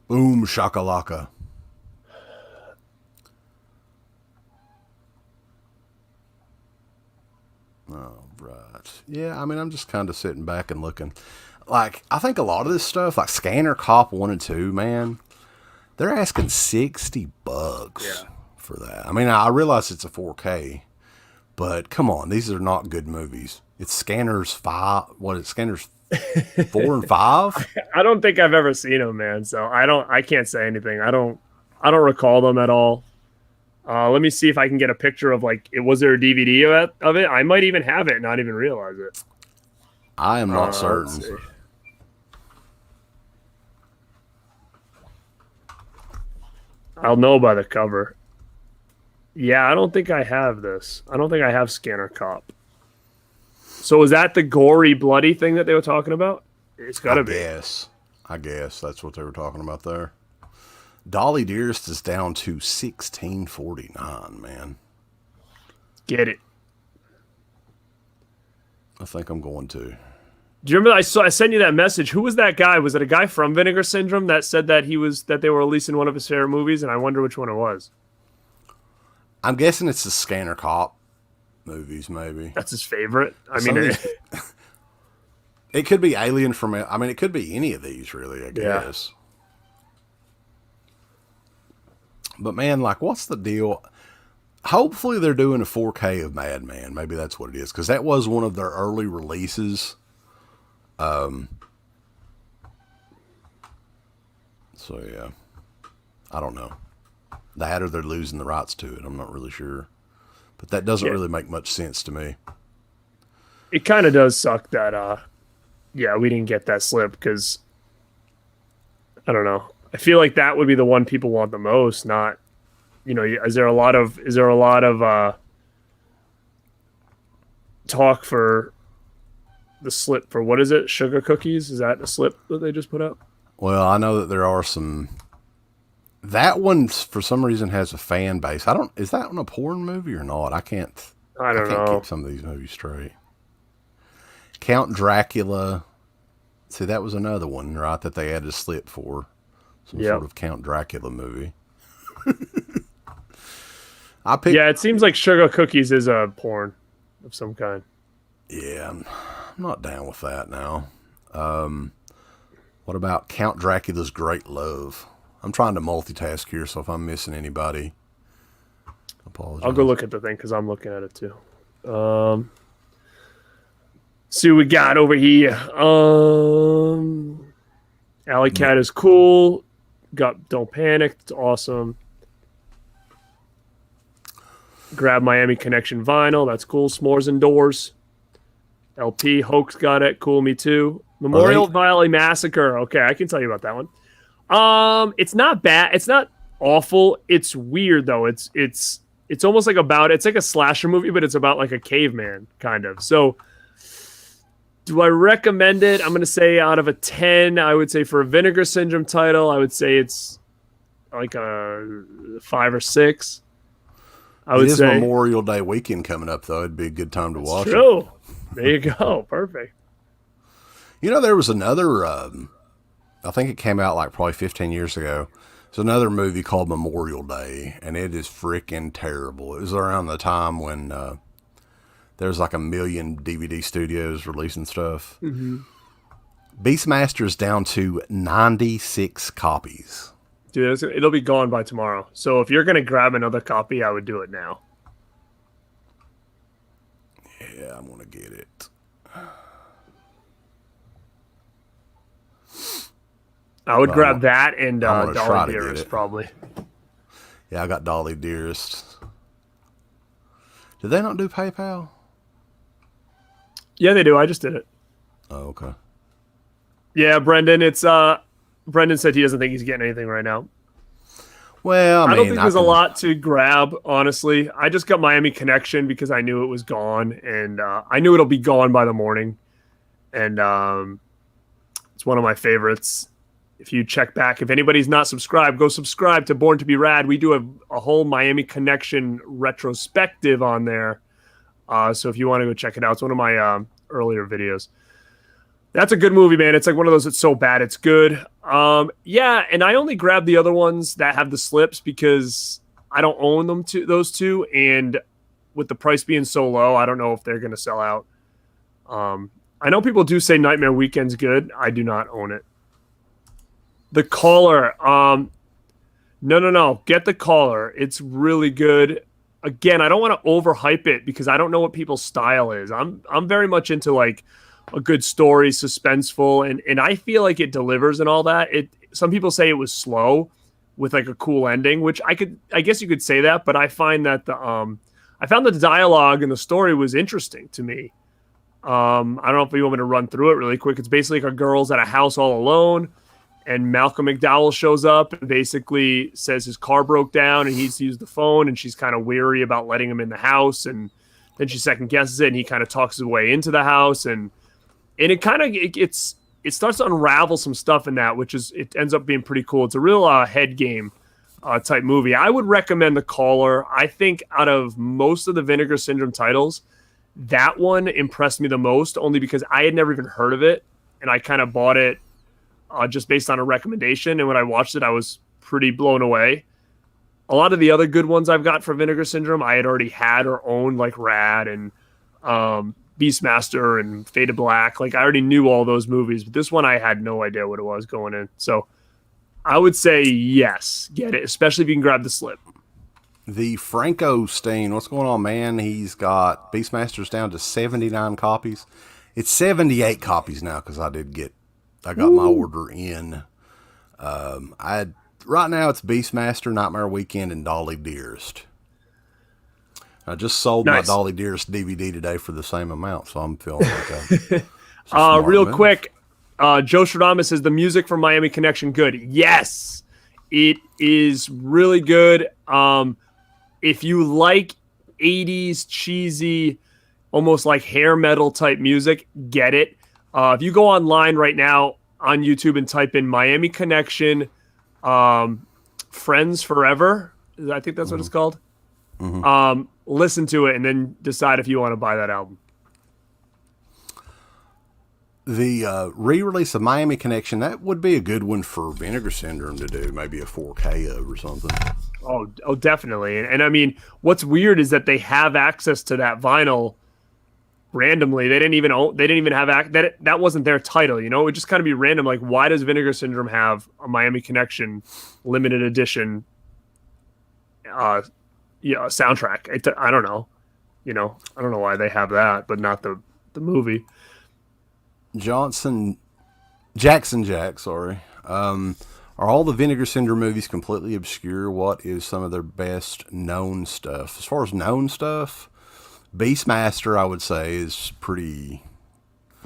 Boom shakalaka. All right. Yeah, I mean, I'm just kind of sitting back and looking. Like, I think a lot of this stuff, like Scanner Cop 1 and 2, man, they're asking $60 for that. I mean, I realize it's a 4K, but come on, these are not good movies. It's Scanners 5. What is Scanners 4 and 5? I don't think I've ever seen them, man. So I can't say anything. I don't recall them at all. Let me see if I can get a picture of like was there a DVD of it? I might even have it and not even realize it. I am not certain. I'll know by the cover. Yeah, I don't think I have this. I don't think I have Scanner Cop. So is that the gory, bloody thing that they were talking about? It's got to be. I guess that's what they were talking about there. Dolly Dearest is down to 1649, man. Get it. I think I'm going to. Do you remember I sent you that message? Who was that guy? Was it a guy from Vinegar Syndrome that said that they were releasing one of his favorite movies? And I wonder which one it was. I'm guessing it's the Scanner Cop movies, maybe. That's his favorite. I mean, it could be Alien from. I mean, it could be any of these, really. I guess. Yeah. But man, like, what's the deal? Hopefully, they're doing a 4K of Madman. Maybe that's what it is, because that was one of their early releases. So yeah, I don't know. That or they're losing the rights to it. I'm not really sure, but that doesn't really make much sense to me. It kind of does suck that, we didn't get that slip because I don't know. I feel like that would be the one people want the most. Not, is there a lot of talk for the slip for what is it? Sugar Cookies? Is that a slip that they just put out? Well, I know that there are some. That one, for some reason, has a fan base. Is that one a porn movie or not? I can't keep some of these movies straight. Count Dracula. See, that was another one, right, that they had a slip for. Some sort of Count Dracula movie. It seems like Sugar Cookies is a porn of some kind. Yeah, I'm not down with that now. What about Count Dracula's Great Love? I'm trying to multitask here, so if I'm missing anybody, apologize. I'll go look at the thing because I'm looking at it too. See what we got over here. Alley Cat is cool. Got Don't Panic. It's awesome. Grab Miami Connection vinyl. That's cool. S'mores Indoors. LP. Hoax got it. Cool. Me too. Memorial Valley Massacre. Okay, I can tell you about that one. It's not bad. It's not awful. It's weird though. It's almost like it's like a slasher movie, but it's about like a caveman kind of. So do I recommend it? I'm gonna say out of a 10, I would say for a Vinegar Syndrome title, I would say it's like a 5 or 6. I would say Memorial Day weekend coming up though. It'd be a good time to watch true. it. There you go. Perfect. There was another, I think it came out like probably 15 years ago. It's another movie called Memorial Day, and it is freaking terrible. It was around the time when there's like 1 million DVD studios releasing stuff. Mm-hmm. Beastmaster's down to 96 copies. Dude, it'll be gone by tomorrow. So if you're going to grab another copy, I would do it now. Yeah, I'm going to get it. I would grab that and Dolly Dearest, probably. Yeah, I got Dolly Dearest. Did they not do PayPal? Yeah, they do. I just did it. Oh, okay. Yeah, Brendan. Brendan said he doesn't think he's getting anything right now. Well, I don't think there's a lot to grab, honestly. I just got Miami Connection because I knew it was gone, and I knew it'll be gone by the morning. And it's one of my favorites. If you check back, if anybody's not subscribed, go subscribe to Born to be Rad. We do a whole Miami Connection retrospective on there. So if you want to go check it out, it's one of my earlier videos. That's a good movie, man. It's like one of those that's so bad it's good. Yeah, and I only grabbed the other ones that have the slips because I don't own those two. And with the price being so low, I don't know if they're going to sell out. I know people do say Nightmare Weekend's good. I do not own it. The Caller. No. Get The Caller. It's really good. Again, I don't want to overhype it because I don't know what people's style is. I'm very much into like a good story, suspenseful, and I feel like it delivers and all that. Some people say it was slow with like a cool ending, which I guess you could say that, but I find that I found the dialogue and the story was interesting to me. I don't know if you want me to run through it really quick. It's basically like a girl's at a house all alone, and Malcolm McDowell shows up and basically says his car broke down and he needs to use the phone, and she's kind of weary about letting him in the house, and then she second guesses it, and he kind of talks his way into the house, and it kind of it's it starts to unravel some stuff in that, it ends up being pretty cool. It's a real head game type movie. I would recommend The Caller. I think out of most of the Vinegar Syndrome titles, that one impressed me the most, only because I had never even heard of it, and I kind of bought it just based on a recommendation. And when I watched it, I was pretty blown away. A lot of the other good ones I've got for Vinegar Syndrome, I had already had or owned, like Rad and Beastmaster and Fade to Black. Like, I already knew all those movies, but this one I had no idea what it was going in. So I would say yes, get it, especially if you can grab the slip. The Franco Steen, what's going on, man? He's got Beastmasters down to 79 copies. It's 78 copies now because I got my order in. Right now it's Beastmaster, Nightmare Weekend, and Dolly Dearest. I just sold my Dolly Dearest DVD today for the same amount, so I'm feeling like real quick, Joe Stradamus says the music from Miami Connection good. Yes, it is really good. If you like 80s cheesy, almost like hair metal type music, get it. If you go online right now on YouTube and type in Miami Connection, Friends Forever, I think that's what it's called. Mm-hmm. Listen to it and then decide if you want to buy that album. The re-release of Miami Connection, that would be a good one for Vinegar Syndrome to do, maybe a 4K of or something. Oh, definitely. And I mean, what's weird is that they have access to that vinyl randomly. They didn't even have that wasn't their title, you know? It would just kind of be random. Like, why does Vinegar Syndrome have a Miami Connection limited edition soundtrack? I don't know. You know, I don't know why they have that, but not the movie. Jackson Jack, sorry. Are all the Vinegar Syndrome movies completely obscure? What is some of their best known stuff? As far as known stuff, Beastmaster, I would say, is pretty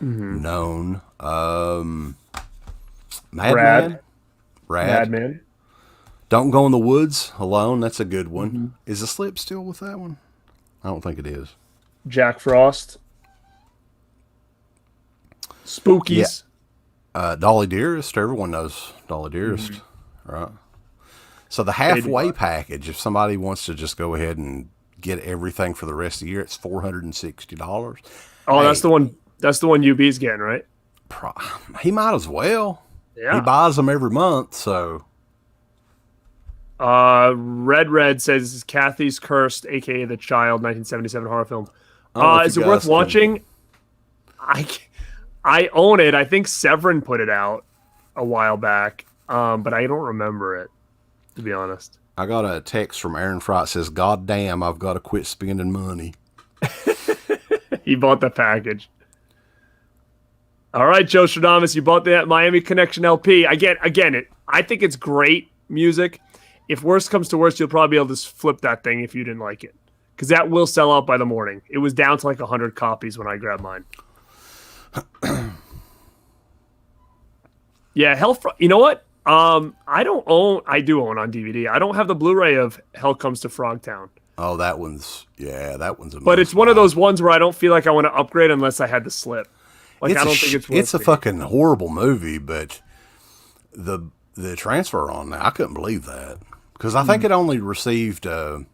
known. Madman. Don't Go in the Woods Alone. That's a good one. Mm-hmm. Is the slip still with that one? I don't think it is. Jack Frost. Spookies. Yeah. Dolly Dearest. Everyone knows Dolly Dearest, right? So the halfway package, if somebody wants to just go ahead and get everything for the rest of the year, it's $460. Oh, hey, that's the one. That's the one UB's getting, right? He might as well. Yeah. He buys them every month, so. Red says Kathy's Cursed, aka The Child, 1977 horror film. Is it worth watching? I own it. I think Severin put it out a while back, but I don't remember it, to be honest. I got a text from Aaron Fry. It says, "God damn, I've got to quit spending money." He bought the package. All right, Joe Stradamus, you bought that Miami Connection LP. I think it's great music. If worst comes to worst, you'll probably be able to flip that thing if you didn't like it, because that will sell out by the morning. It was down to like 100 copies when I grabbed mine. Yeah, you know what? I do own on DVD. I don't have the Blu-ray of Hell Comes to Frogtown. Oh, that one's a. But it's one of those ones where I don't feel like I want to upgrade unless I had the slip. Like, I don't think it's worth it. It's a fucking horrible movie, but the transfer on that, I couldn't believe that, because I think it only received the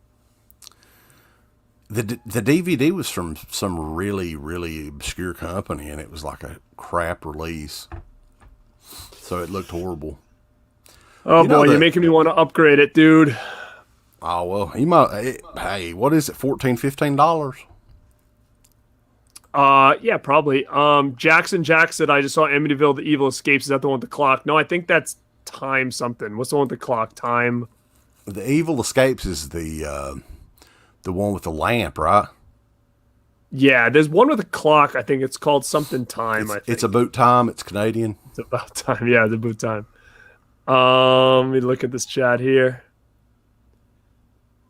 DVD was from some really, really obscure company, and it was like a crap release. So it looked horrible. Oh, you're making me want to upgrade it, dude. Oh, well, hey, what is it, $14, $15? Yeah, probably. Jackson said, I just saw Amityville, The Evil Escapes. Is that the one with the clock? No, I think that's Time something. What's the one with the clock? Time? The Evil Escapes is the one with the lamp, right? Yeah, there's one with a clock. I think it's called something Time. It's About Time. It's Canadian. It's About Time. Yeah, it's About Time. Let me look at this chat here.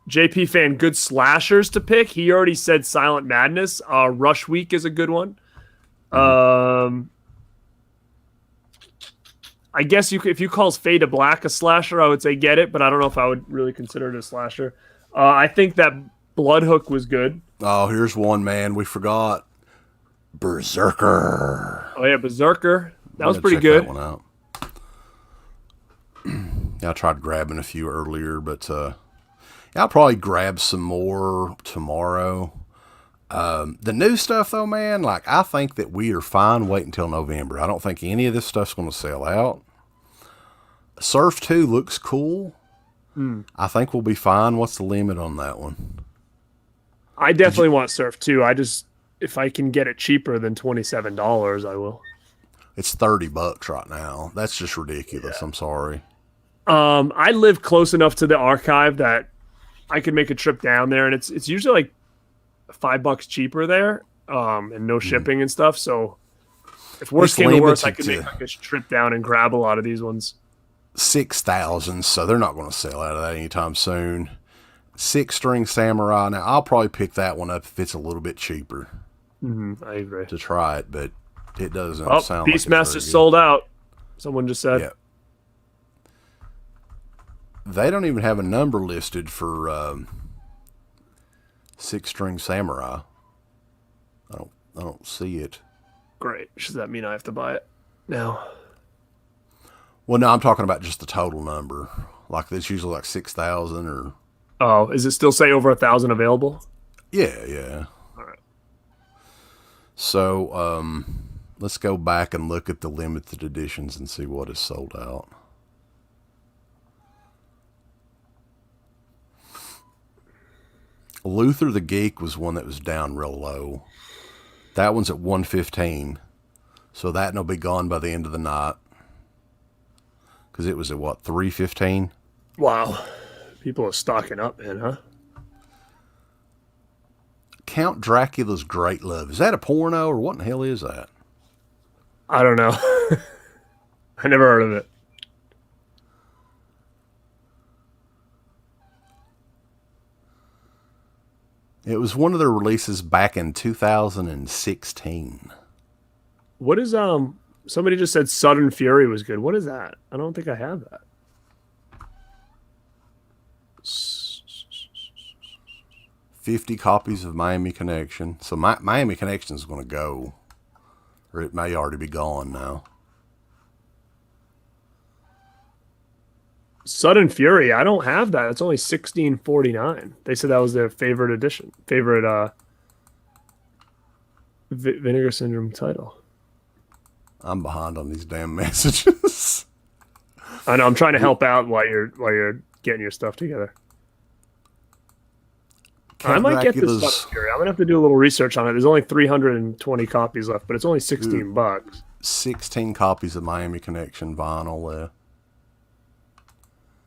JP fan, good slashers to pick. He already said Silent Madness. Rush Week is a good one. I guess if you call Fade to Black a slasher, I would say get it, but I don't know if I would really consider it a slasher. I think that Bloodhook was good. Oh, here's one, man. We forgot. Berserker. Oh, yeah, Berserker. That was gotta pretty check that good. one out. I tried grabbing a few earlier, but I'll probably grab some more tomorrow. The new stuff, though, man, like, I think that we are fine waiting until November. I don't think any of this stuff's going to sell out. Surf 2 looks cool. I think we'll be fine. What's the limit on that one? I definitely want Surf too. If I can get it cheaper than $27, I will. It's $30 right now. That's just ridiculous. I'm sorry. I live close enough to the archive that I could make a trip down there, and it's usually like $5 cheaper there, and no shipping and stuff. So if worst came to worst, I could make like a trip down and grab a lot of these ones. 6,000, so they're not going to sell out of that anytime soon. 6-string samurai. Now I'll probably pick that one up if it's a little bit cheaper. I agree. To try it, but it doesn't sound. Beastmaster like sold out. Someone just said. Yeah. They don't even have a number listed for 6-string samurai. I don't see it. Great. Does that mean I have to buy it now? Well, no, I'm talking about just the total number. Like, it's usually like 6,000 or... Oh, is it still say over 1,000 available? Yeah. All right. So, let's go back and look at the limited editions and see what is sold out. Luther the Geek was one that was down real low. That one's at 115. So that will be gone by the end of the night. Because it was at what, 315? Wow. People are stocking up, man, huh? Count Dracula's Great Love. Is that a porno or what in the hell is that? I don't know. I never heard of it. It was one of their releases back in 2016. What is somebody just said Sudden Fury was good. What is that? I don't think I have that. 50 copies of Miami Connection. So Miami Connection is going to go, or it may already be gone now. Sudden Fury, I don't have that. It's only $16.49. They said that was their favorite edition, Vinegar Syndrome title. I'm behind on these damn messages. I know. I'm trying to help out while you're getting your stuff together. I might get this Sudden Fury. I'm gonna have to do a little research on it. There's only 320 copies left, but it's only $16. 16 copies of Miami Connection vinyl there.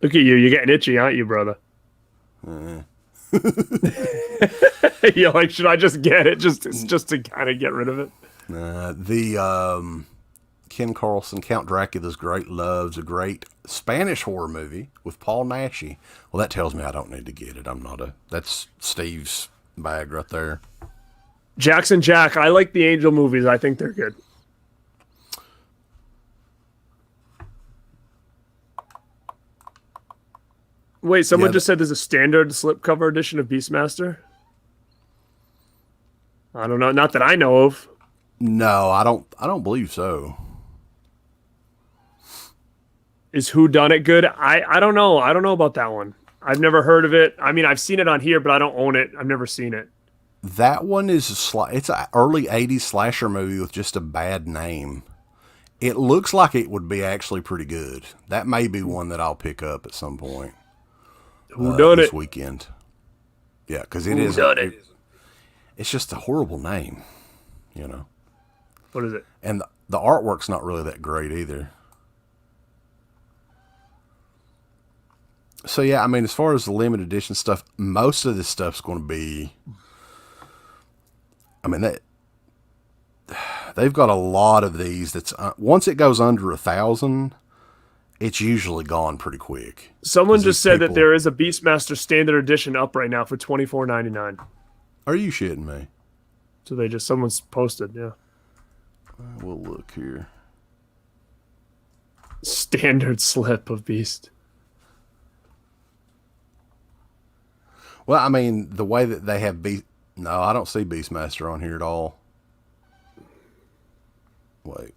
Look at you. You're getting itchy, aren't you, brother? You're like, should I just get it just to kind of get rid of it? The Ken Carlson, Count Dracula's Great Love's a great Spanish horror movie with Paul Naschy. Well, that tells me I don't need to get it. That's Steve's bag right there. Jackson Jack, I like the Angel movies. I think they're good. Wait, someone just said there's a standard slipcover edition of Beastmaster? I don't know. Not that I know of. No, I don't believe so. Is Who Done It good? I don't know. I don't know about that one. I've never heard of it. I mean, I've seen it on here, but I don't own it. I've never seen it. That one is it's an early 80s slasher movie with just a bad name. It looks like it would be actually pretty good. That may be one that I'll pick up at some point. Who done this it? weekend. Yeah, because it is. It's just a horrible name, you know. What is it? And the artwork's not really that great either. So yeah, I mean, as far as the limited edition stuff, most of this stuff's going to be. I mean, they've got a lot of these. That's once it goes under 1,000. It's usually gone pretty quick. Someone just said that there is a Beastmaster Standard Edition up right now for $24.99. Are you shitting me? So someone's posted, yeah. We'll look here. Standard slip of Beast. Well, I mean, the way that they have No, I don't see Beastmaster on here at all. Wait.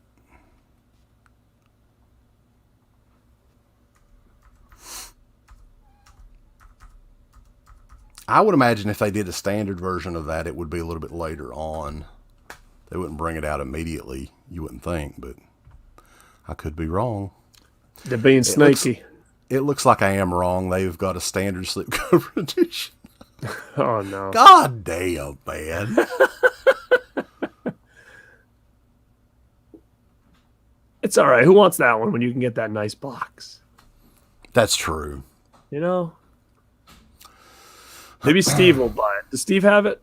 I would imagine if they did a standard version of that, it would be a little bit later on. They wouldn't bring it out immediately, you wouldn't think, but I could be wrong. They're being snaky. It looks like I am wrong. They've got a standard slipcover edition. Oh, no. God damn, man. It's all right. Who wants that one when you can get that nice box? That's true. You know? Maybe Steve will buy it. Does Steve have it?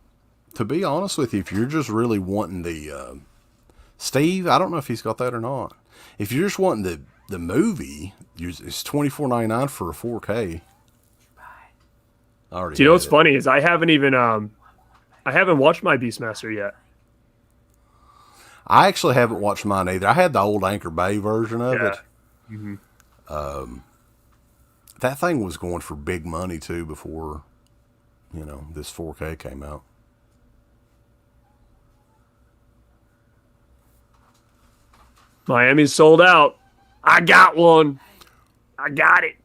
To be honest with you, if you're just really wanting the... Steve, I don't know if he's got that or not. If you're just wanting the movie, it's $24.99 for a 4K. Do you know what's funny is I haven't even I haven't watched my Beastmaster yet. I actually haven't watched mine either. I had the old Anchor Bay version of it. Mm-hmm. That thing was going for big money too before, this 4K came out. Miami's sold out. I got one. I got it.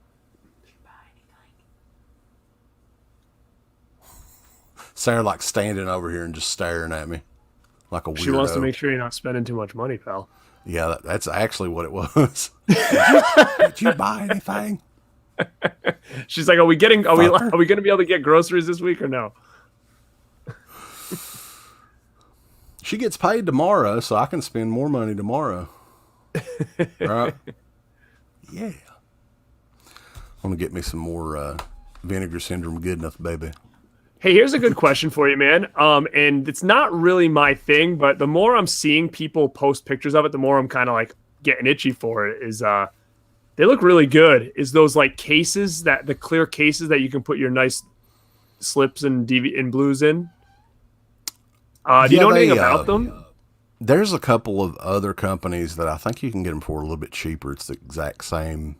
Sarah like standing over here and just staring at me like a weirdo. She wants to make sure you're not spending too much money, pal. Yeah, that's actually what it was. Did you buy anything? She's like, are we going to be able to get groceries this week or no? She gets paid tomorrow, so I can spend more money tomorrow. Right? Yeah. I want to get me some more Vinegar Syndrome good enough, baby. Hey, here's a good question for you, man. And it's not really my thing, but the more I'm seeing people post pictures of it, the more I'm kind of like getting itchy for it. They look really good. Is those like cases the clear cases that you can put your nice slips and and blues in? Do you know anything about them? There's a couple of other companies that I think you can get them for a little bit cheaper. It's the exact same.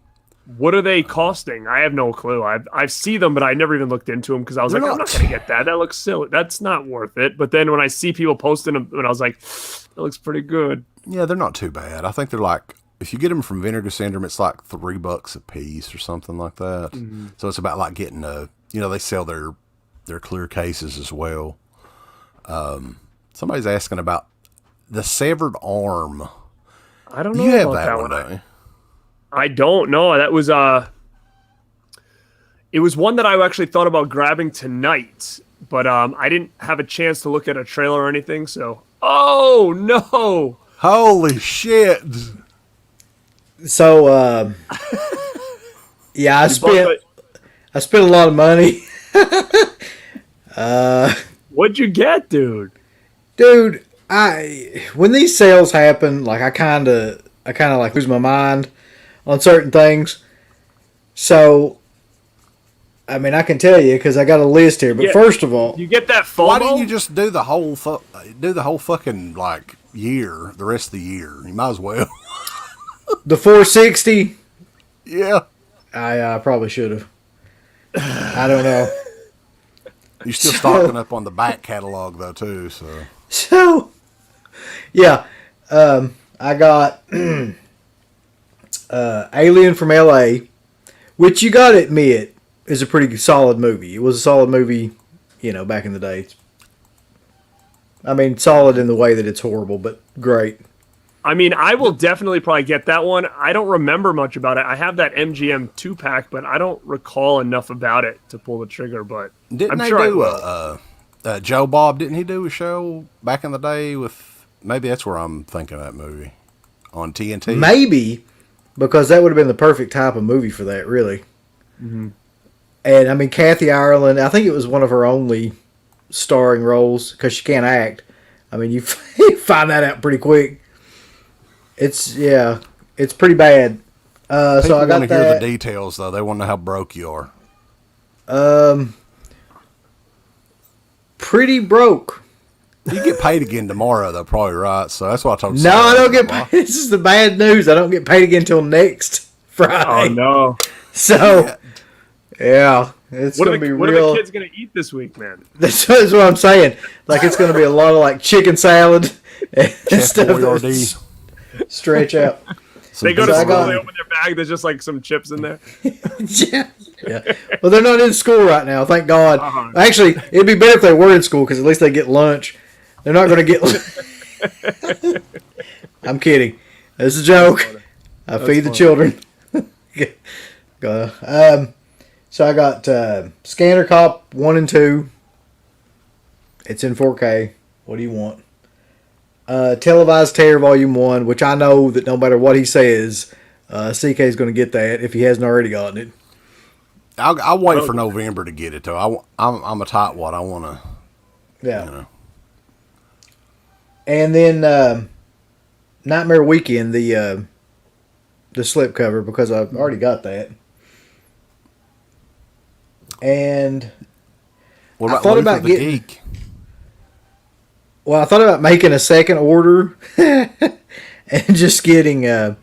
What are they costing? I have no clue. I see them, but I never even looked into them because I was like, I'm not going to get that. That looks silly. That's not worth it. But then when I see people posting them, and I was like, that looks pretty good. Yeah, they're not too bad. I think they're like, if you get them from Vinegar Syndrome, it's like $3 a piece or something like that. Mm-hmm. So it's about like getting they sell their clear cases as well. Somebody's asking about the severed arm. I don't know. You have about that one, don't you? I don't know. That was it was one that I actually thought about grabbing tonight, but I didn't have a chance to look at a trailer or anything. So, oh no! Holy shit! So, yeah, I spent a lot of money. What'd you get, dude? Dude, when these sales happen, like I kind of like lose my mind on certain things. So, I mean, I can tell you because I got a list here. But first of all, you get that FOMO? Why didn't you just do the whole fucking like year, the rest of the year? You might as well. The 460. Yeah, I probably should have. I don't know. You're still stocking up on the back catalog though too. So, yeah, I got Alien from L.A., which you got to admit is a pretty solid movie. It was a solid movie, back in the day. I mean, solid in the way that it's horrible, but great. I mean, I will definitely probably get that one. I don't remember much about it. I have that MGM 2-pack, but I don't recall enough about it to pull the trigger, but I'm sure I will. Joe Bob, didn't he do a show back in the day with, maybe that's where I'm thinking of that movie, on TNT? Maybe, because that would have been the perfect type of movie for that, really. Mm-hmm. And, I mean, Kathy Ireland, I think it was one of her only starring roles, because she can't act. I mean, you find that out pretty quick. It's pretty bad. So I got want to hear the details, though. They want to know how broke you are. Pretty broke. You get paid again tomorrow, though, probably, right? So that's what I told you. No, I don't get paid. This is the bad news. I don't get paid again until next Friday. Oh, no. So, yeah. It's going to be real. What are the kids going to eat this week, man? That's what I'm saying. Like, it's going to be a lot of, like, chicken salad and stuff. Stretch out. They go to So I school, got- they open their bag, there's just like some chips in there. yeah. Well, they're not in school right now, thank God. Uh-huh. Actually, it'd be better if they were in school because at least they get lunch. They're not going to get. I'm kidding. It's a joke. I feed the funny. children. So I got Scanner Cop 1 and 2. It's in 4K. What do you want? Televised Terror Volume 1, which I know that no matter what he says, CK is going to get that if he hasn't already gotten it. I'll wait for November to get it, though. I'm a tightwad. I want to, Yeah. you know. And then Nightmare Weekend, the slipcover, because I've already got that. And What I about thought Luther about the getting- Geek? well, I thought about making a second order and just getting a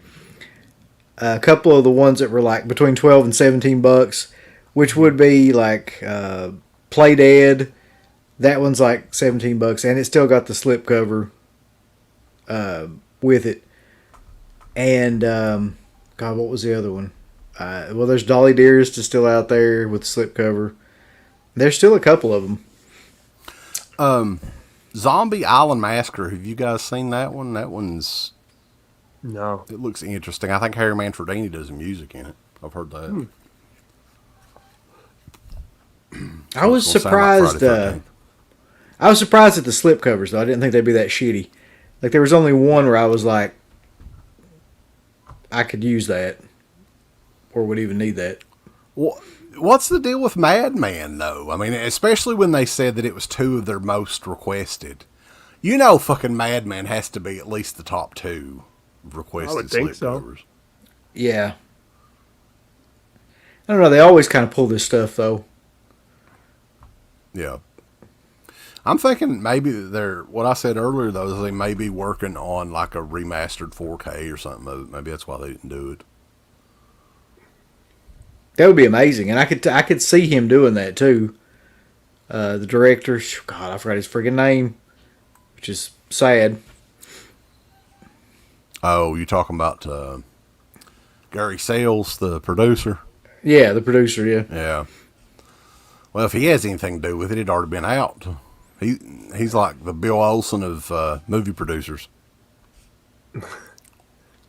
couple of the ones that were like between $12 and $17, which would be like Play Dead. That one's like $17, and it still got the slipcover with it. And God, what was the other one? Well, there's Dolly Dearest is still out there with the slipcover. There's still a couple of them. Zombie Island Massacre. Have you guys seen that one? That one's, No. it looks interesting. I think Harry Manfredini does the music in it. I've heard that. I was It's gonna sound like surprised. Friday 13th. I was surprised at the slipcovers, though. I didn't think they'd be that shitty. Like there was only one where I was like, I could use that, or would even need that. What's the deal with Madman, though? I mean, especially when they said that it was 2 of their most requested. You know, fucking Madman has to be at least the top 2 requested I would think so. slipcovers. Yeah. I don't know. They always kind of pull this stuff, though. Yeah. I'm thinking maybe they're, what I said earlier, though, is they may be working on like a remastered 4K or something. Maybe that's why they didn't do it. That would be amazing, and I could see him doing that too. The director, God, I forgot his freaking name, which is sad. Oh, you talking about Gary Sales, the producer? Yeah, the producer. Yeah. Yeah. Well, if he has anything to do with it, it'd already been out. He's like the Bill Olsen of movie producers.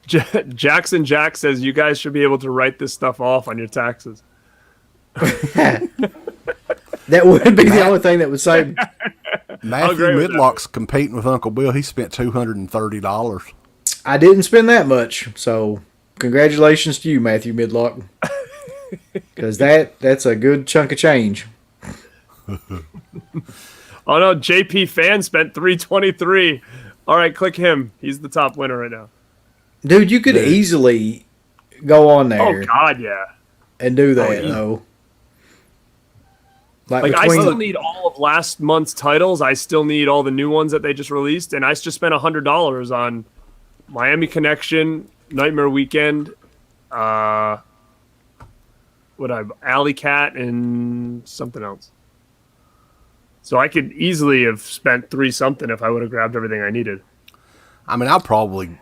Jackson Jack says you guys should be able to write this stuff off on your taxes. That would be the only thing that would save me. Matthew agree with that. Midlock's competing with Uncle Bill. He spent $230. I didn't spend that much, so congratulations to you, Matthew Midlock, because that's a good chunk of change. Oh no, JP Fan spent $323. All right, click him. He's the top winner right now. Dude, you could easily go on Oh there God, yeah. and do that, yeah. though. Like I still need all of last month's titles. I still need all the new ones that they just released, and I just spent $100 on Miami Connection, Nightmare Weekend, Alley Cat, and something else. So I could easily have spent $3 something if I would have grabbed everything I needed. I mean, I'll probably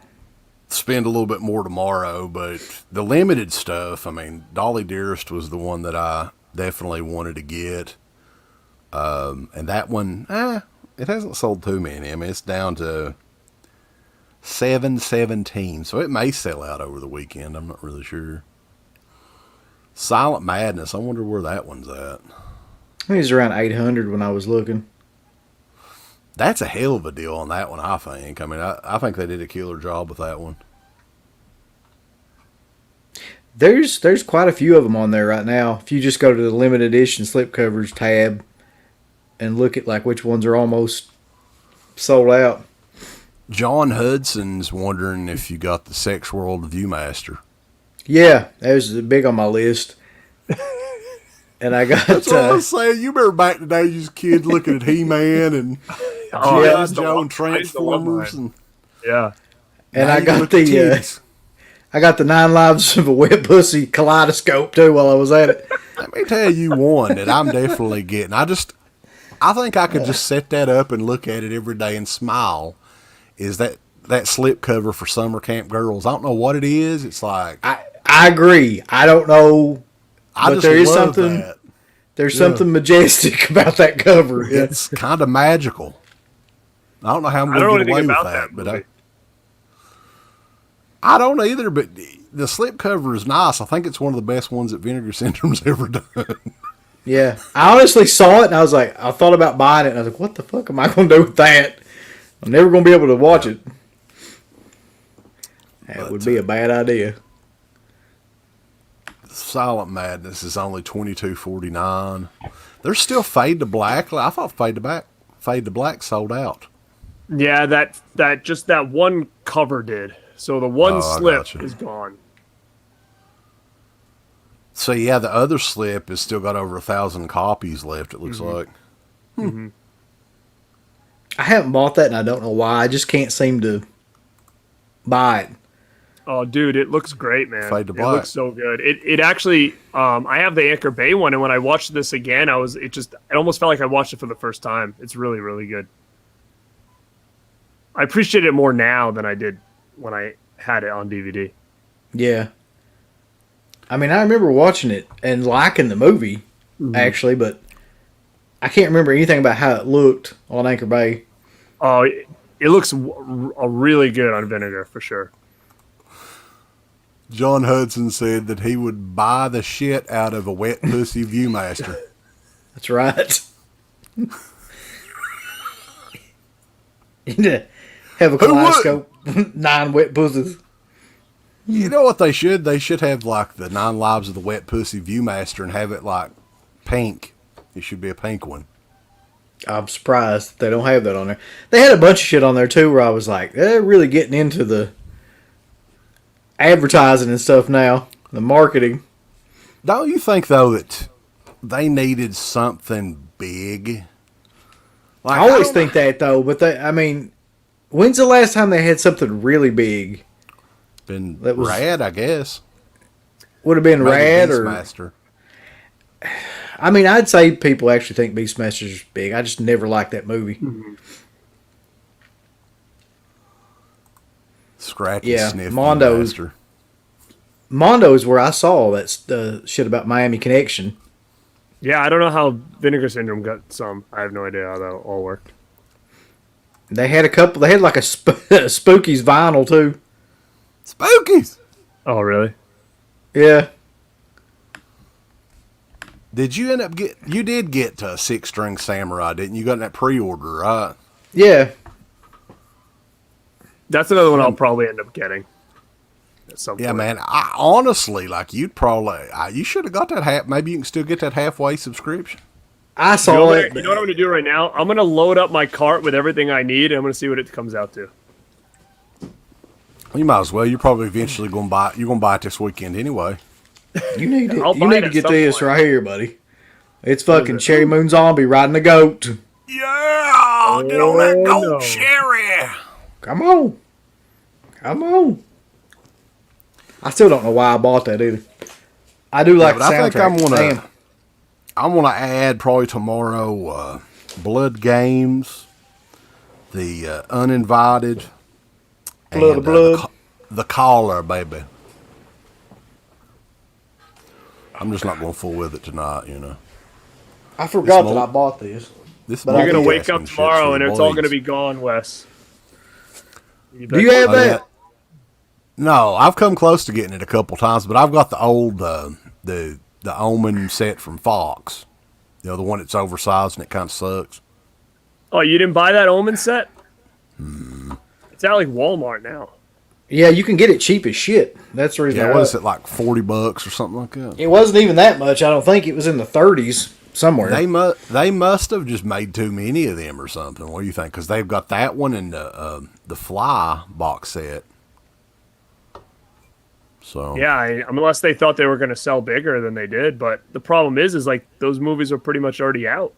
spend a little bit more tomorrow, but the limited stuff, I mean, Dolly Dearest was the one that I definitely wanted to get. And that one, it hasn't sold too many. I mean, it's down to 717, so it may sell out over the weekend. I'm not really sure. Silent Madness, I wonder where that one's at. I think it's around 800 when I was looking. That's a hell of a deal on that one, I think. I mean, I think they did a killer job with that one. There's quite a few of them on there right now. If you just go to the limited edition slipcovers tab and look at like which ones are almost sold out. John Hudson's wondering if you got the Sex World Viewmaster. Yeah, that was big on my list. And I got That's what I was saying. You remember back in the day, you was kids looking at He-Man and Oh, G.I. I used to Joe love- and I used to love Transformers. mine. And Yeah. and now I you got look at the titties. I got the 9 Lives of a Wet Pussy kaleidoscope too while I was at it. Let me tell you one that I'm definitely getting. I think I could just set that up and look at it every day and smile. Is that that slip cover for Summer Camp Girls. I don't know what it is. It's like I agree. I don't know, I but just there is love something. that. There's something majestic about that cover. Yeah. It's kind of magical. I don't know how I'm I don't going know to get anything away with about that, that but movie. I don't either. But the slip cover is nice. I think it's one of the best ones that Vinegar Syndrome's ever done. Yeah. I honestly saw it and I was like, I thought about buying it and I was like, what the fuck am I going to do with that? I'm never going to be able to watch it. That would be a bad idea. Silent Madness is only $22.49. There's still Fade to Black. I thought Fade to Black sold out. Yeah, that just that one cover did. So the one slip gotcha. is gone. So yeah, the other slip has still got over 1,000 copies left. It looks like. I haven't bought that and I don't know why. I just can't seem to buy it. Oh, dude, it looks great, man. Fade to It Black. looks so good. It actually, I have the Anchor Bay one, and when I watched this again, it almost felt like I watched it for the first time. It's really, really good. I appreciate it more now than I did when I had it on DVD. Yeah. I mean, I remember watching it and liking the movie, actually, but I can't remember anything about how it looked on Anchor Bay. Oh, it looks really good on Vinegar for sure. John Hudson said that he would buy the shit out of a Wet Pussy Viewmaster. That's right. You need to have a kaleidoscope, 9 wet pussies. You know what they should? They should have like the 9 Lives of the Wet Pussy Viewmaster and have it like pink. It should be a pink one. I'm surprised they don't have that on there. They had a bunch of shit on there too where I was like, they're really getting into the advertising and stuff now, the marketing. Don't you think though that they needed something big? Like, I always think that though, but I mean, when's the last time they had something really big? Been that was Rad, I guess. Would have been Maybe Rad Beastmaster. I mean, I'd say people actually think Beastmaster's big. I just never liked that movie. Scratchy Sniff Mondo's. Viewmaster. Mondo is where I saw that shit about Miami Connection. Yeah, I don't know how Vinegar Syndrome got some. I have no idea how that all worked. They had a couple. They had like a Spookies vinyl too. Spookies! Oh, really? Yeah. Did you end up you did get 6 String Samurai, didn't you? You got in that pre-order, right? Yeah. That's another one I'll probably end up getting. At some Yeah, point. man. I honestly, like, you'd probably, you should have got that maybe you can still get that halfway subscription. I You saw know, it. you know what I'm going to do right now? I'm going to load up my cart with everything I need, and I'm going to see what it comes out to. You might as well. You're probably eventually going to buy. You're going to buy it this weekend anyway. You need I'll to, buy you it need to at get some this point. right here, buddy. It's fucking is it? Cherry Moon Zombie riding a goat. Yeah, get on that gold no. sherry. Come on. Come on. I still don't know why I bought that either. I do like the but I soundtrack. think I'm gonna add probably tomorrow Blood Games, the Uninvited, Blood of Blood. the Caller, baby. I'm just not going full with it tonight, you know. I forgot This that I bought this. This But You're going to multitasking wake up shit's tomorrow, for and the it's all going to boys. be gone, Wes. Do you have Oh, that? yeah. No, I've come close to getting it a couple times, but I've got the old the Omen set from Fox. You know, the one that's oversized and it kind of sucks. Oh, you didn't buy that Omen set? It's at like Walmart now. Yeah, you can get it cheap as shit. That's the reason Yeah, I what got is it, like $40 or something like that? It wasn't even that much. I don't think it was in the 30s somewhere. They must have just made too many of them or something. What do you think? Because they've got that one and the Fly box set. So Yeah, unless they thought they were going to sell bigger than they did. But the problem is like those movies are pretty much already out.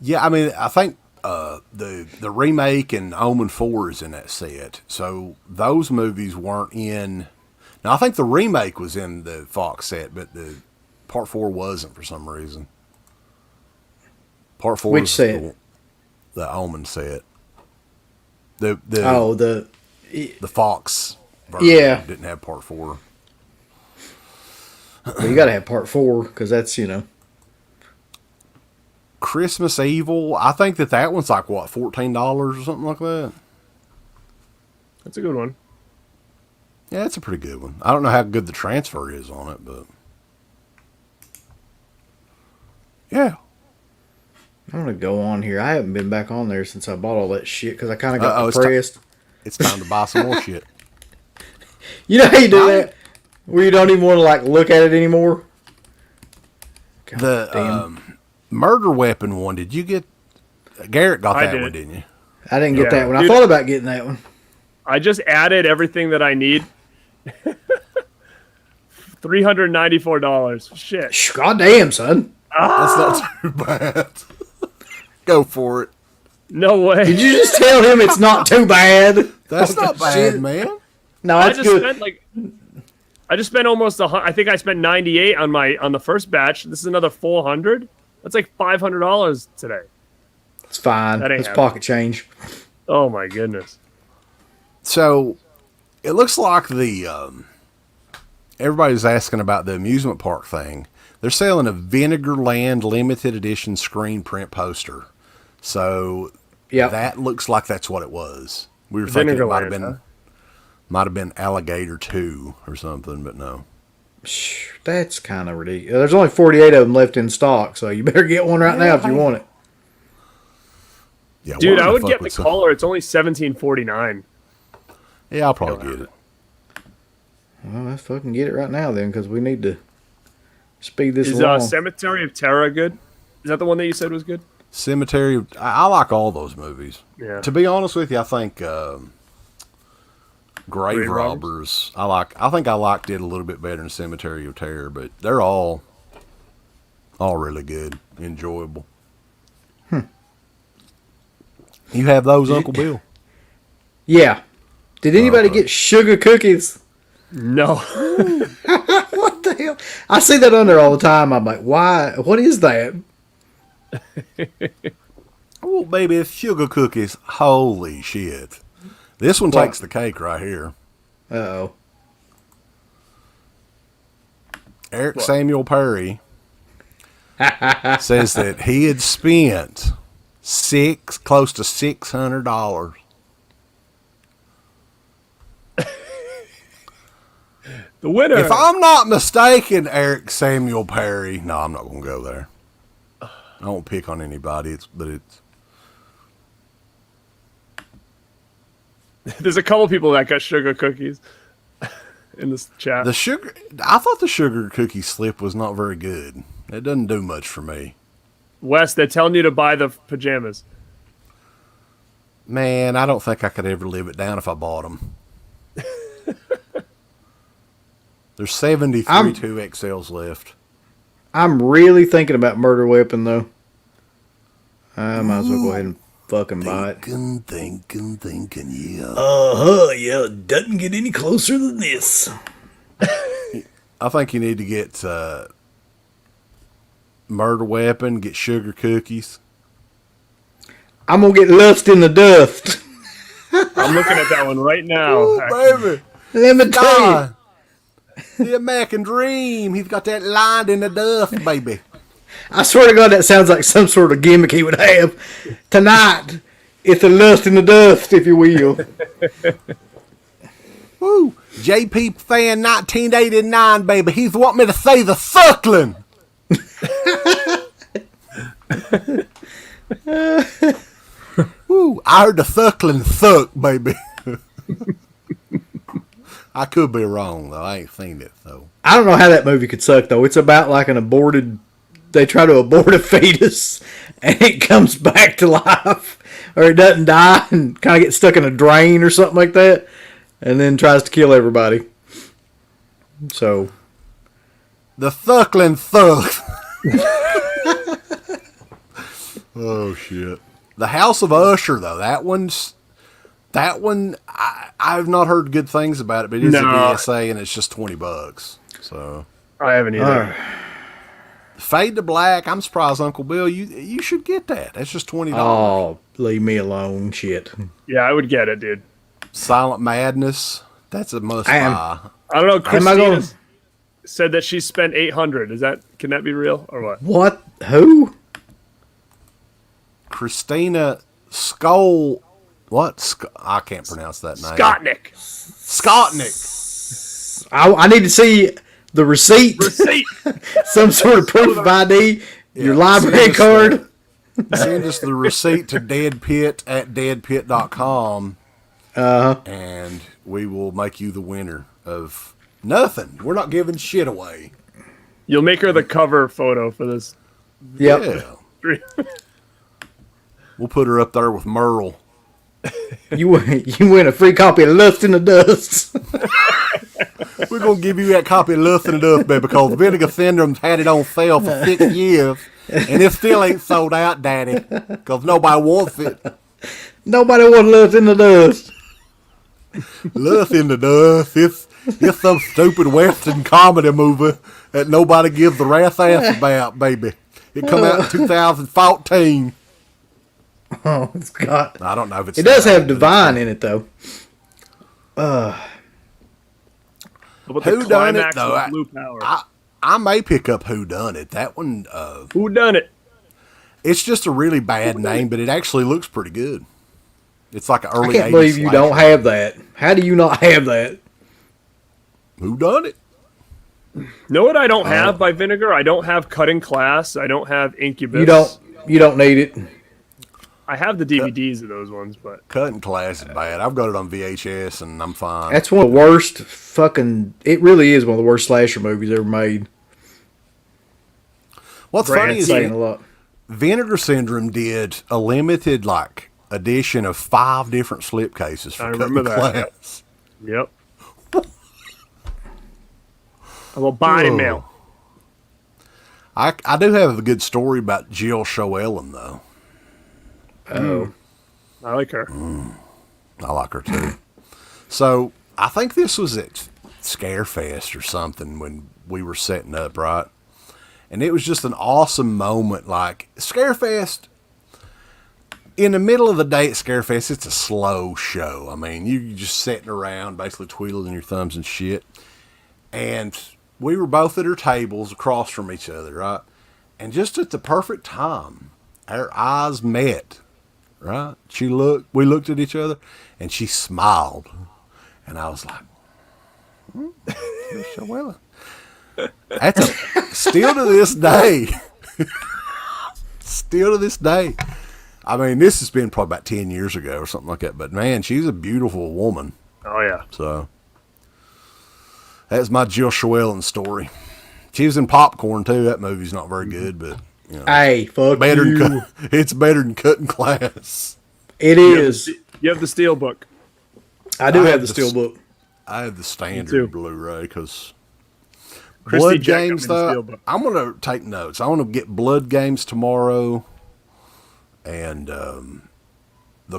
yeah, I mean, I think the remake and Omen 4 is in that set. So those movies weren't in. Now I think the remake was in the Fox set, but the Part 4 wasn't for some reason. Part 4 Which is set? the Omen set. The Fox version Yeah. didn't have part 4. well, you got to have part 4 because that's Christmas Evil, I think that one's like what, $14 or something like that. That's a good one. Yeah, it's a pretty good one. I don't know how good the transfer is on it, but yeah. I'm gonna go on here. I haven't been back on there since I bought all that shit because I kind of got It's depressed. It's time to buy some more shit. You know how you do that? Where you don't even want to like look at it anymore. God The damn. murder weapon one, did you get? Garrett got I that did. one, didn't you? I didn't get Yeah, that one. I dude. thought about getting that one. I just added everything that I need. $394. Shit. God damn, son. That's not too bad. Go for it. No way. Did you just tell him it's not too bad? That's not bad, Shit. man. No, I that's just good. spent I just spent almost I think I spent 98 on the first batch. This is another 400. That's like $500 today. It's fine. That ain't It's happening. pocket change. Oh my goodness. So it looks like everybody's asking about the amusement park thing. They're selling a Vinegar Land limited edition screen print poster. So Yep. that looks like that's what it was. We were thinking Vinegar it Land, huh? might have been Alligator 2 or something, but no. That's kind of ridiculous. There's only 48 of them left in stock, so you better get one right now if you want it. Yeah, Dude, where I would fuck get the some- collar. It's only $17.49. Yeah, I'll probably get it. Well, let's fucking get it right now then, because we need to speed this Is along. Cemetery of Terror good? Is that the one that you said was good? Cemetery. I like all those movies. Yeah. To be honest with you, I think Grave Grave Robbers. I think I liked it a little bit better than Cemetery of Terror, but they're all really good, enjoyable. You have those, Uncle Bill? Yeah. Did anybody Okay. get sugar cookies? No. What the hell? I see that on there all the time. I'm like, why? What is that? Oh, baby, it's sugar cookies. Holy shit! This one What? takes the cake right here. Uh-oh. Eric Samuel Perry says that he had spent close to $600. The winner. If I'm not mistaken, Eric Samuel Perry. No, I'm not going to go there. I won't pick on anybody. There's a couple people that got sugar cookies in this chat. I thought the sugar cookie slip was not very good. It doesn't do much for me. Wes, they're telling you to buy the pajamas. Man, I don't think I could ever live it down if I bought them. There's 73 2XLs left. I'm really thinking about Murder Weapon, though. I might as well go ahead and fucking buy it. Thinking, yeah. Yeah, it doesn't get any closer than this. I think you need to get Murder Weapon, get sugar cookies. I'm going to get Lust in the Dust. I'm looking at that one right now. Ooh, baby. Let me tell you. God. The American Dream. He's got that lined in the dust, baby. I swear to God, that sounds like some sort of gimmick he would have. Tonight, it's a Lust in the Dust, if you will. Woo. JP fan 1989, baby. He's want me to say the suckling. Woo. I heard the suckling suck, baby. I could be wrong, though. I ain't seen it, though. I don't know how that movie could suck, though. It's about like an aborted... They try to abort a fetus, and it comes back to life. Or it doesn't die and kind of gets stuck in a drain or something like that. And then tries to kill everybody. So... The suckling sucks. Oh, shit. The House of Usher, though. That one, I've not heard good things about it, but it is a No. VSA, and it's just $20. So... I haven't either. Fade to Black. I'm surprised, Uncle Bill. You should get that. That's just $20. Oh, leave me alone. Shit. Yeah, I would get it, dude. Silent Madness. That's a must buy. I don't know. Am I Christina gonna- said that she spent 800. Can that be real or what? What? Who? Christina Skoll. What? I can't pronounce that name. Skotnik. Skotnik. I need to see the receipt. Receipt. Some sort of proof of ID. Your library card. Send us the receipt to deadpit@deadpit.com. And we will make you the winner of nothing. We're not giving shit away. You'll make her the cover photo for this. Yep. Yeah. We'll put her up there with Merle. You win a free copy of Lust in the Dust. We're going to give you that copy of Lust in the Dust, baby, because Vinegar Syndrome's had it on sale for 6 years, and it still ain't sold out, Daddy, because nobody wants it. Nobody wants Lust in the Dust. Lust in the Dust. It's some stupid Western comedy movie that nobody gives a rat's ass about, baby. It come out in 2014. Oh, it's got. I don't know if it's. It does have Divine in it, though. How about Who the done it, climax though? of Blue Power? I may pick up Who Done It. That one. Who done it? It's just a really bad name, but it actually looks pretty good. It's like an I early. can't 80s believe you slasher. don't have that. How do you not have that? Who Done It? Know what I don't have by Vinegar? I don't have Cutting Class. I don't have Incubus. You don't need it. I have the DVDs of those ones, but Cutting Class is bad. I've got it on VHS and I'm fine. That's one of the worst fucking. It really is one of the worst slasher movies ever made. What's funny is Saying a lot. Vinegar Syndrome did a limited edition of 5 different slipcases for I Cutting remember that, Class. yep. A little body Oh. mail. I do have a good story about Jill Schoellen, though. Oh, I like her. I like her too. So I think this was at Scarefest or something when we were setting up, right? And it was just an awesome moment. Like Scarefest, in the middle of the day at Scarefest, it's a slow show. I mean, you're just sitting around, basically twiddling your thumbs and shit. And we were both at our tables across from each other, right? And just at the perfect time, our eyes met. Right? We looked at each other, and she smiled, and I was like, "You're so well." That's still to this day. Still to this day. I mean, this has been probably about 10 years ago or something like that. But man, she's a beautiful woman. Oh yeah. So that's my Jill Schoellen story. She was in Popcorn too. That movie's not very good, but. You know, hey, fuck better you. than it's better than Cutting Class. It is. You have the steel book. I do I have have the the steelbook. I have the too. standard Blu-ray because Christy Blood Jack got me Games. the Though steelbook. I'm gonna take notes. I want to get Blood Games tomorrow, and the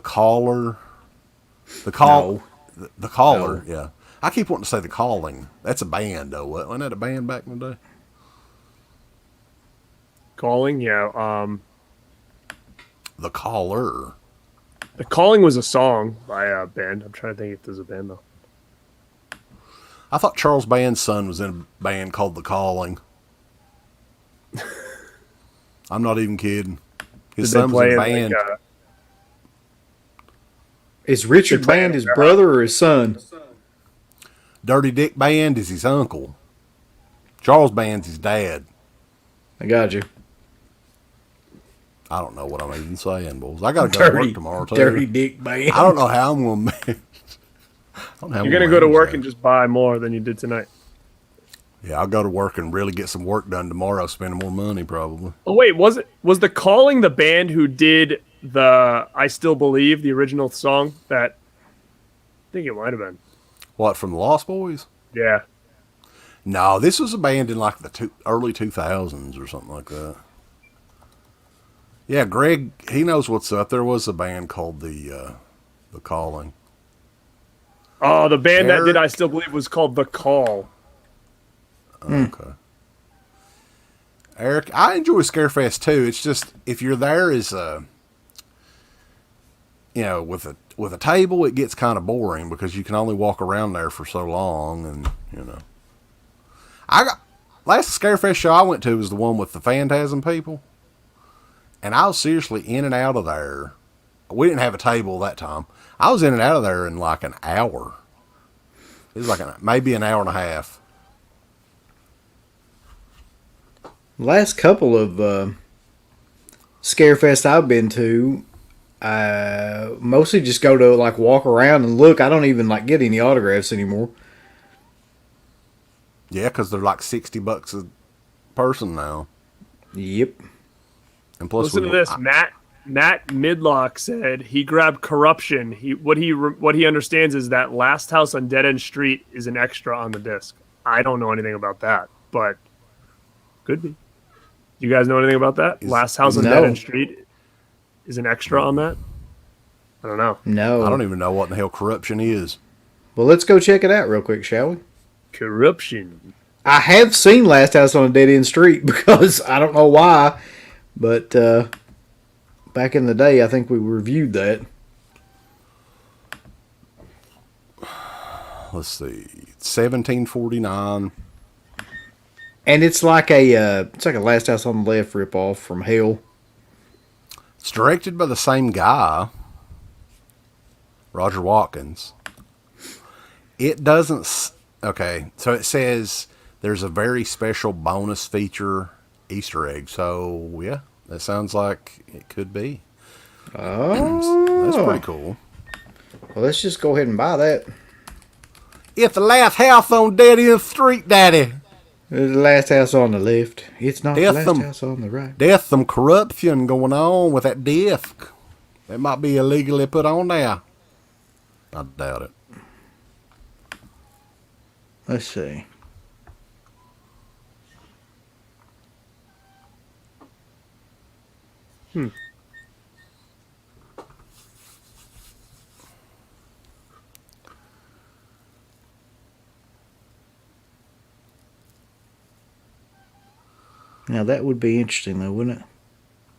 Caller. The Caller. No. Yeah. I keep wanting to say The Calling. That's a band though. Wasn't that a band back in the day? Calling, yeah. The Caller. The Calling was a song by a band. I'm trying to think if there's a band though. I thought Charles Band's son was in a band called The Calling. I'm not even kidding. His Did they son was play in a in, band. Is Richard Good band, Band his yeah. brother or his son? Dirty Dick Band is his uncle. Charles Band's his dad. I got you. I don't know what I'm even saying, boys. I got to go to work tomorrow, too. Dirty Dick Band. I don't know how I'm going to You're gonna go to work and just buy more than you did tonight. Yeah, I'll go to work and really get some work done tomorrow, spending more money, probably. Oh wait, was the Calling the band who did the I Still Believe, the original song? That I think it might have been. What, from the Lost Boys? Yeah. No, this was a band in like the early 2000s or something like that. Yeah, Greg, he knows what's up. There was a band called The Calling. Oh, the band that Garrett? did I Still Believe was called The Call. Okay. Eric, I enjoy Scarefest too. It's just if you're there as with a table, it gets kind of boring because you can only walk around there for so long, and last Scarefest show I went to was the one with the Phantasm people, and I was seriously in and out of there. We didn't have a table that time. I was in and out of there in like an hour. It was like maybe an hour and a half. Last couple of Scarefest I've been to, I mostly just go to like walk around and look. I don't even like get any autographs anymore. Yeah, because they're like $60 a person now. Yep. And plus, listen to this. Matt Midlock said he grabbed Corruption. What he understands is that Last House on Dead End Street is an extra on the disc. I don't know anything about that, but could be. You guys know anything about that? Last House on Dead End Street is an extra on that? I don't know. No. I don't even know what the hell Corruption is. Well, let's go check it out real quick, shall we? Corruption. I have seen Last House on a Dead End Street because I don't know why, but back in the day, I think we reviewed that. Let's see, 1749. And it's like a Last House on the Left ripoff from hell. It's directed by the same guy, Roger Watkins. It doesn't. Okay, so it says there's a very special bonus feature Easter egg. So yeah, that sounds like it could be. Oh, that's pretty cool. Well, let's just go ahead and buy that. It's the last house on Dead End Street, Daddy. It's the last house on the left. It's not the last house on the right. There's some corruption going on with that disc. It might be illegally put on there. I doubt it. Let's see. Now that would be interesting, though, wouldn't it?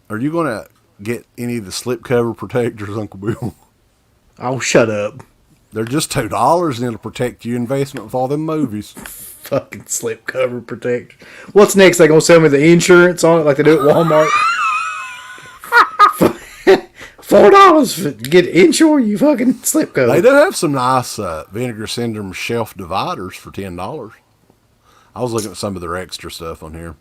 Are you going to get any of the slipcover protectors, Uncle Bill? Oh, shut up. They're just $2 and it'll protect your investment with all them movies. Fucking slipcover protector. What's next? They gonna sell me the insurance on it like they do at Walmart? $4 to get insure you fucking slipcover. They do have some nice Vinegar Syndrome shelf dividers for $10. I was looking at some of their extra stuff on here.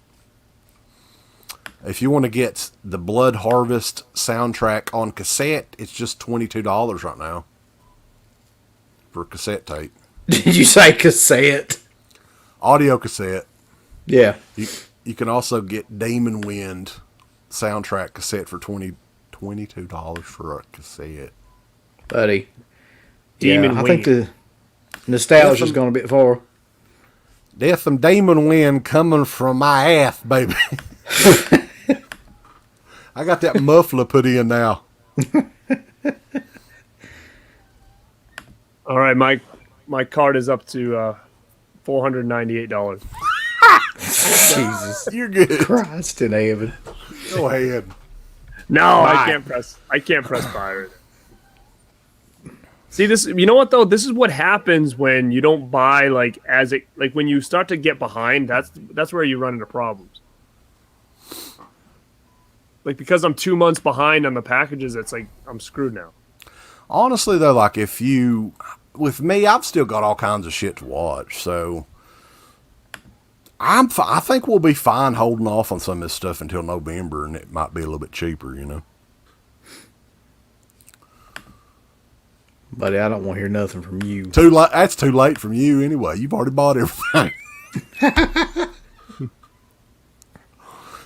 If you want to get the Blood Harvest soundtrack on cassette, it's just $22 right now for cassette tape. Did you say cassette? Audio cassette. Yeah. You can also get Demon Wind soundtrack cassette for $22 for a cassette. Buddy. Demon I Wind. think the nostalgia's gone a bit far. There's some Demon Wind coming from my ass, baby. I got that muffler put in now. All right, my card is up to $498. Jesus. You're good. Christ in heaven. Go ahead. No, Buy. I can't press buy right now. See this, you know what though? This is what happens when you don't buy like when you start to get behind, that's where you run into problems. Like because I'm 2 months behind on the packages, it's like I'm screwed now. Honestly, though, like with me, I've still got all kinds of shit to watch, so I think we'll be fine holding off on some of this stuff until November, and it might be a little bit cheaper, you know. Buddy, I don't want to hear nothing from you. That's too late from you anyway. You've already bought everything.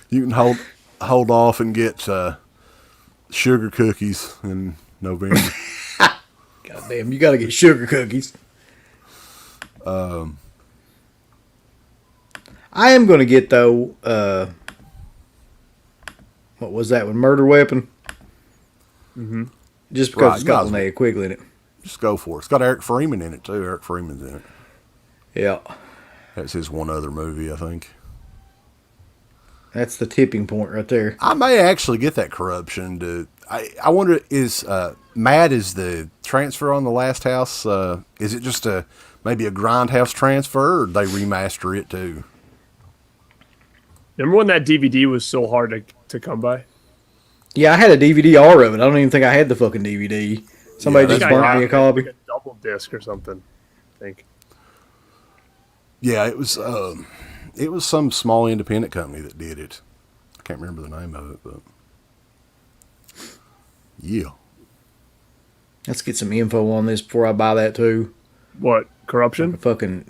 You can hold off and get sugar cookies in November. Goddamn, you got to get sugar cookies. I am going to get, though, what was that one? Murder Weapon? Mm-hmm. Just because Right, it's got guys. Linnea Quigley in it. Just go for it. It's got Eric Freeman in it, too. Eric Freeman's in it. Yeah. That's his one other movie, I think. That's the tipping point right there. I may actually get that corruption. I wonder, is Matt, is the transfer on The Last House, is it just maybe a Grindhouse transfer, or did they remaster it too? Remember when that DVD was so hard to come by? Yeah, I had a DVD-R of it. I don't even think I had the fucking DVD. Somebody Yeah, just that's burnt me a copy. Like a double disc or something, I think. Yeah, it was some small independent company that did it. I can't remember the name of it, but yeah. Let's get some info on this before I buy that too. What, corruption?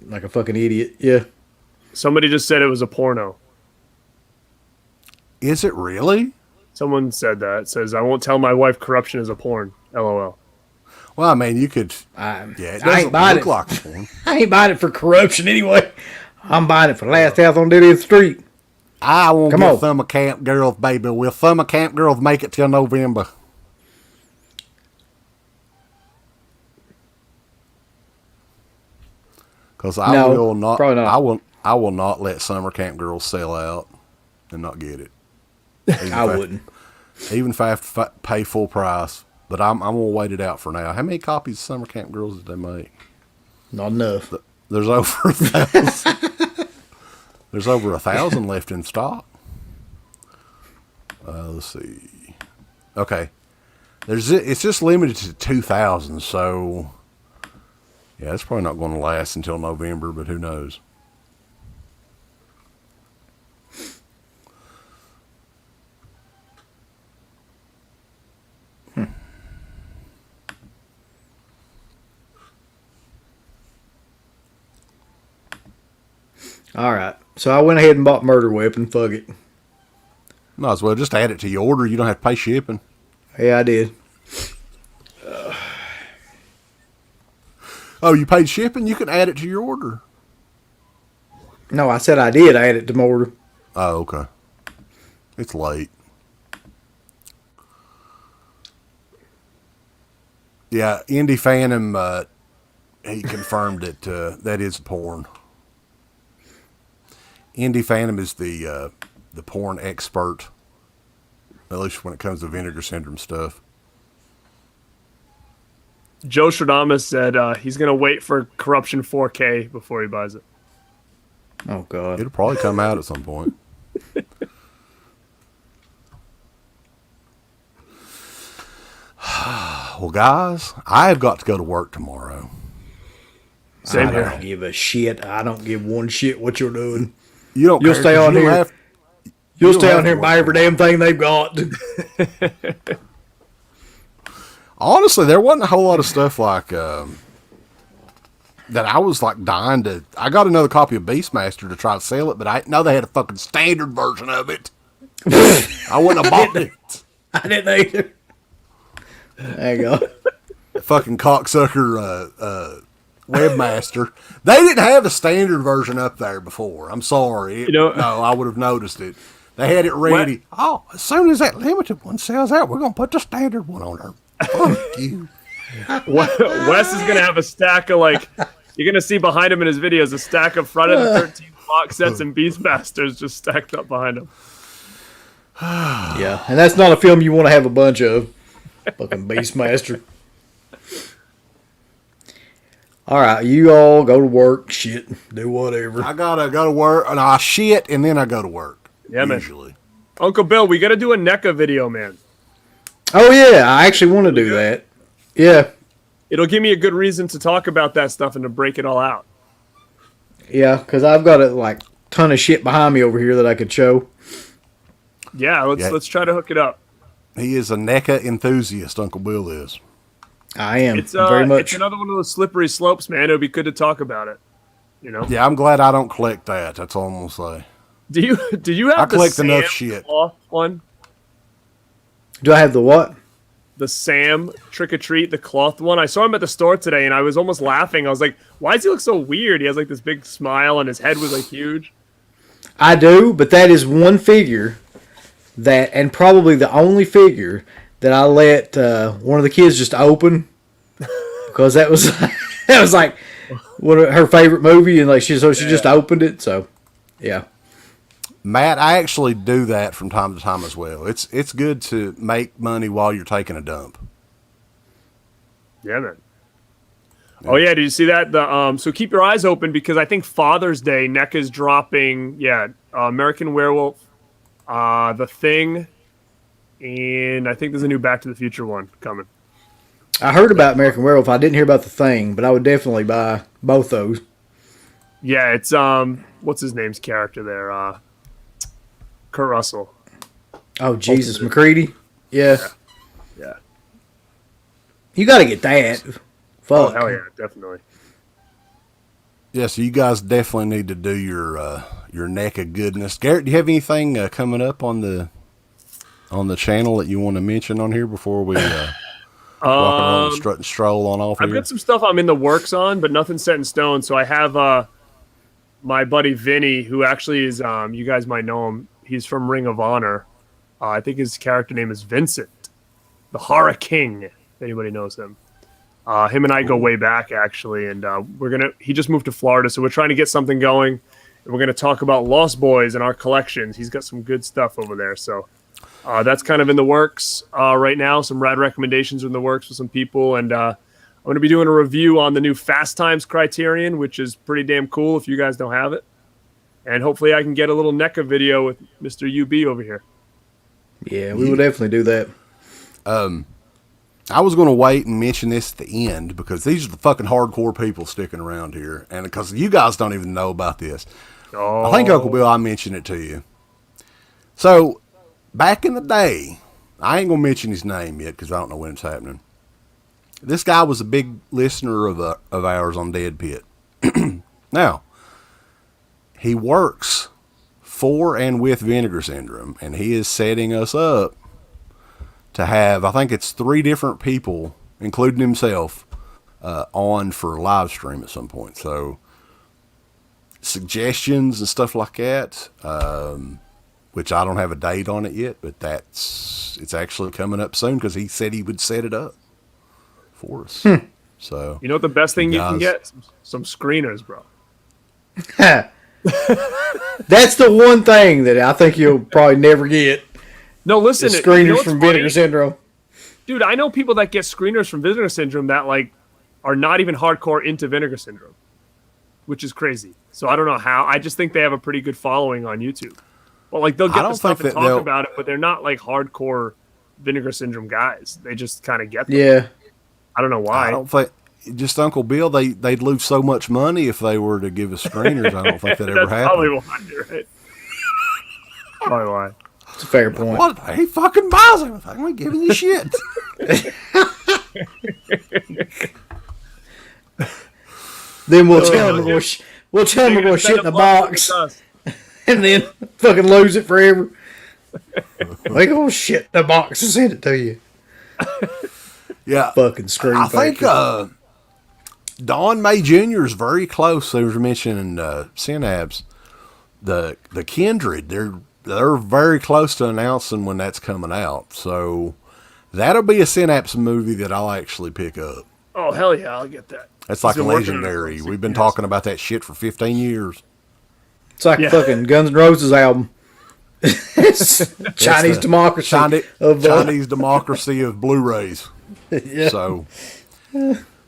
Like a fucking idiot. Yeah. Somebody just said it was a porno. Is it really? Someone said that. It says, I won't tell my wife corruption is a porn. LOL. Well, I mean, you could. I It ain't doesn't buying look it. like porn. I ain't buying it for corruption anyway. I'm buying it for Last House on Dead End Street. I won't Come get on. Thumb Camp Girls, baby. Will Thumb Camp Girls make it till November? Because I No, will not. probably not. I will not let Summer Camp Girls sell out and not get it. I wouldn't. Even if I have to pay full price. But I'm gonna wait it out for now. How many copies of Summer Camp Girls did they make? Not enough. There's over 1,000. There's over 1,000 left in stock. Let's see. Okay, it's just limited to 2,000. So yeah, it's probably not going to last until November. But who knows? All right. So I went ahead and bought Murder Weapon. Fuck it. Might as well just add it to your order. You don't have to pay shipping. Yeah, I did. Oh, you paid shipping? You can add it to your order. No, I said I did add it to my order. Oh, okay. It's late. Yeah, Indie Phantom, he confirmed that that is porn. Indie Phantom is the porn expert, at least when it comes to Vinegar Syndrome stuff. Joe Stradamus said he's going to wait for Corruption 4K before he buys it. Oh, God. It'll probably come out at some point. Well, guys, I have got to go to work tomorrow. Same I here. don't give a shit. I don't give one shit what you're doing. You'll stay on here. You'll stay on here and buy every damn thing they've got. Honestly, there wasn't a whole lot of stuff like that I was like dying to. I got another copy of Beastmaster to try to sell it, but I know they had a fucking standard version of it. I wouldn't have bought it. I didn't either. There you go. Fucking cocksucker webmaster. They didn't have a standard version up there before. I'm sorry. No, I would have noticed it. They had it ready. Oh, as soon as that limited one sells out, we're going to put the standard one on there. Fuck you. Wes is going to have a stack of, like, you're going to see behind him in his videos, a stack of Friday the 13th box sets and Beastmasters just stacked up behind him. Yeah, and that's not a film you want to have a bunch of. Fucking Beastmaster. All right, you all go to work. Shit, do whatever. I gotta go to work, and I shit, and then I go to work. Yeah, usually. Man. Uncle Bill, we got to do a NECA video, man. Oh yeah, I actually want to do that. Yeah. It'll give me a good reason to talk about that stuff and to break it all out. Yeah, because I've got a like ton of shit behind me over here that I could show. Yeah, let's try to hook it up. He is a NECA enthusiast. Uncle Bill is. I am It's very much. It's another one of those slippery slopes, man. It'll be good to talk about it. You know. Yeah, I'm glad I don't collect that. That's all I'm gonna say. Do you have I the collect Sam enough shit. cloth one? Do I have the what? The Sam Trick or Treat, the cloth one. I saw him at the store today, and I was almost laughing. I was like, "Why does he look so weird?" He has like this big smile, and his head was like huge. I do, but that is one figure that, and probably the only figure that I let one of the kids just open because that was that was like one of her favorite movie, and like she just opened it. So, yeah. Matt, I actually do that from time to time as well. It's good to make money while you're taking a dump. Yeah, man. Oh yeah, did you see that? So keep your eyes open because I think Father's Day, NECA's dropping. Yeah, American Werewolf, The Thing, and I think there's a new Back to the Future one coming. I heard about American Werewolf. I didn't hear about The Thing, but I would definitely buy both those. Yeah, it's what's his name's character there? Kurt Russell. Oh Jesus, McCready. Yeah. Yeah. You got to get that. Oh Fuck. hell yeah, definitely. Yeah, so you guys definitely need to do your NECA goodness. Garrett, do you have anything coming up on the channel that you want to mention on here before we walk around, strut and stroll on off? I've got some stuff I'm in the works on, but nothing set in stone. So I have my buddy Vinny, who actually is you guys might know him. He's from Ring of Honor. I think his character name is Vincent, the Horror King. If anybody knows him. Him and I go way back actually, and he just moved to Florida, so we're trying to get something going, and we're gonna talk about Lost Boys and our collections. He's got some good stuff over there, so that's kind of in the works right now. Some rad recommendations are in the works with some people, and I'm gonna be doing a review on the new Fast Times Criterion, which is pretty damn cool if you guys don't have it, and hopefully I can get a little NECA video with Mr. UB over here. Yeah, we will definitely do that. I was going to wait and mention this at the end because these are the fucking hardcore people sticking around here. And because you guys don't even know about this. Oh. I think, Uncle Bill, I mentioned it to you. So, back in the day, I ain't going to mention his name yet because I don't know when it's happening. This guy was a big listener of ours on Dead Pit. Now, he works for and with Vinegar Syndrome, and he is setting us up to have, I think it's 3 different people, including himself, on for a live stream at some point. So, suggestions and stuff like that, which I don't have a date on it yet, but it's actually coming up soon because he said he would set it up for us. So, You know what the best thing you can get? Some screeners, bro. That's the one thing that I think you'll probably never get. No, listen. The screeners from Vinegar Syndrome. Dude, I know people that get screeners from Vinegar Syndrome that like are not even hardcore into Vinegar Syndrome, which is crazy. So I don't know how. I just think they have a pretty good following on YouTube. Well, like they'll get the stuff and talk about it, but they're not like hardcore Vinegar Syndrome guys. They just kind of get them. Yeah. I don't know why. I don't think. Just Uncle Bill, they'd lose so much money if they were to give us screeners. I don't think that ever happened. Probably why, right? Probably why. It's a fair point. What? He fucking buys everything. We're giving you shit. Then we'll tell them we'll tell them we're going to shit in a box, and then fucking lose it forever. We're going to shit in a box and send it to you. Yeah, fucking screen. I think Don May Jr. is very close. They were mentioning Synapse, the Kindred. They're very close to announcing when that's coming out. So that'll be a Synapse movie that I'll actually pick up. Oh hell yeah, I'll get that. That's like legendary. We've been talking about that shit for 15 years. It's like a fucking Guns N' Roses album. Chinese democracy. Chinese democracy of Blu-rays. Yeah. So,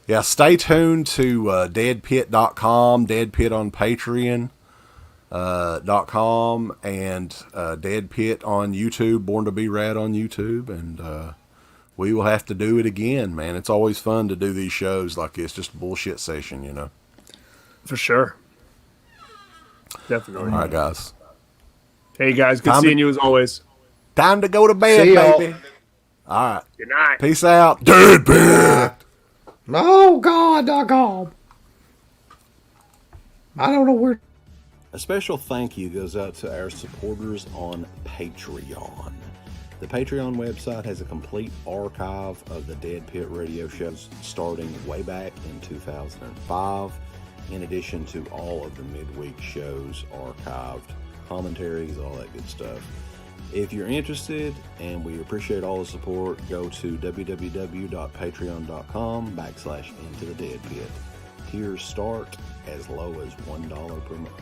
yeah, stay tuned to deadpit.com, Deadpit on Patreon. .com and Dead Pit on YouTube, Born to Be Rad on YouTube, and we will have to do it again, man. It's always fun to do these shows like this, just a bullshit session, you know. For sure. Definitely. All right, guys. Hey, guys, good seeing you as always. Time to go to bed, baby. All right. Good night. Peace out. Dead Pit. Oh, God, doggone. I don't know where. A special thank you goes out to our supporters on Patreon. The Patreon website has a complete archive of the Dead Pit radio shows starting way back in 2005, in addition to all of the midweek shows archived, commentaries, all that good stuff. If you're interested, and we appreciate all the support, go to www.patreon.com/Into the Dead Pit. Tiers start as low as $1 per month.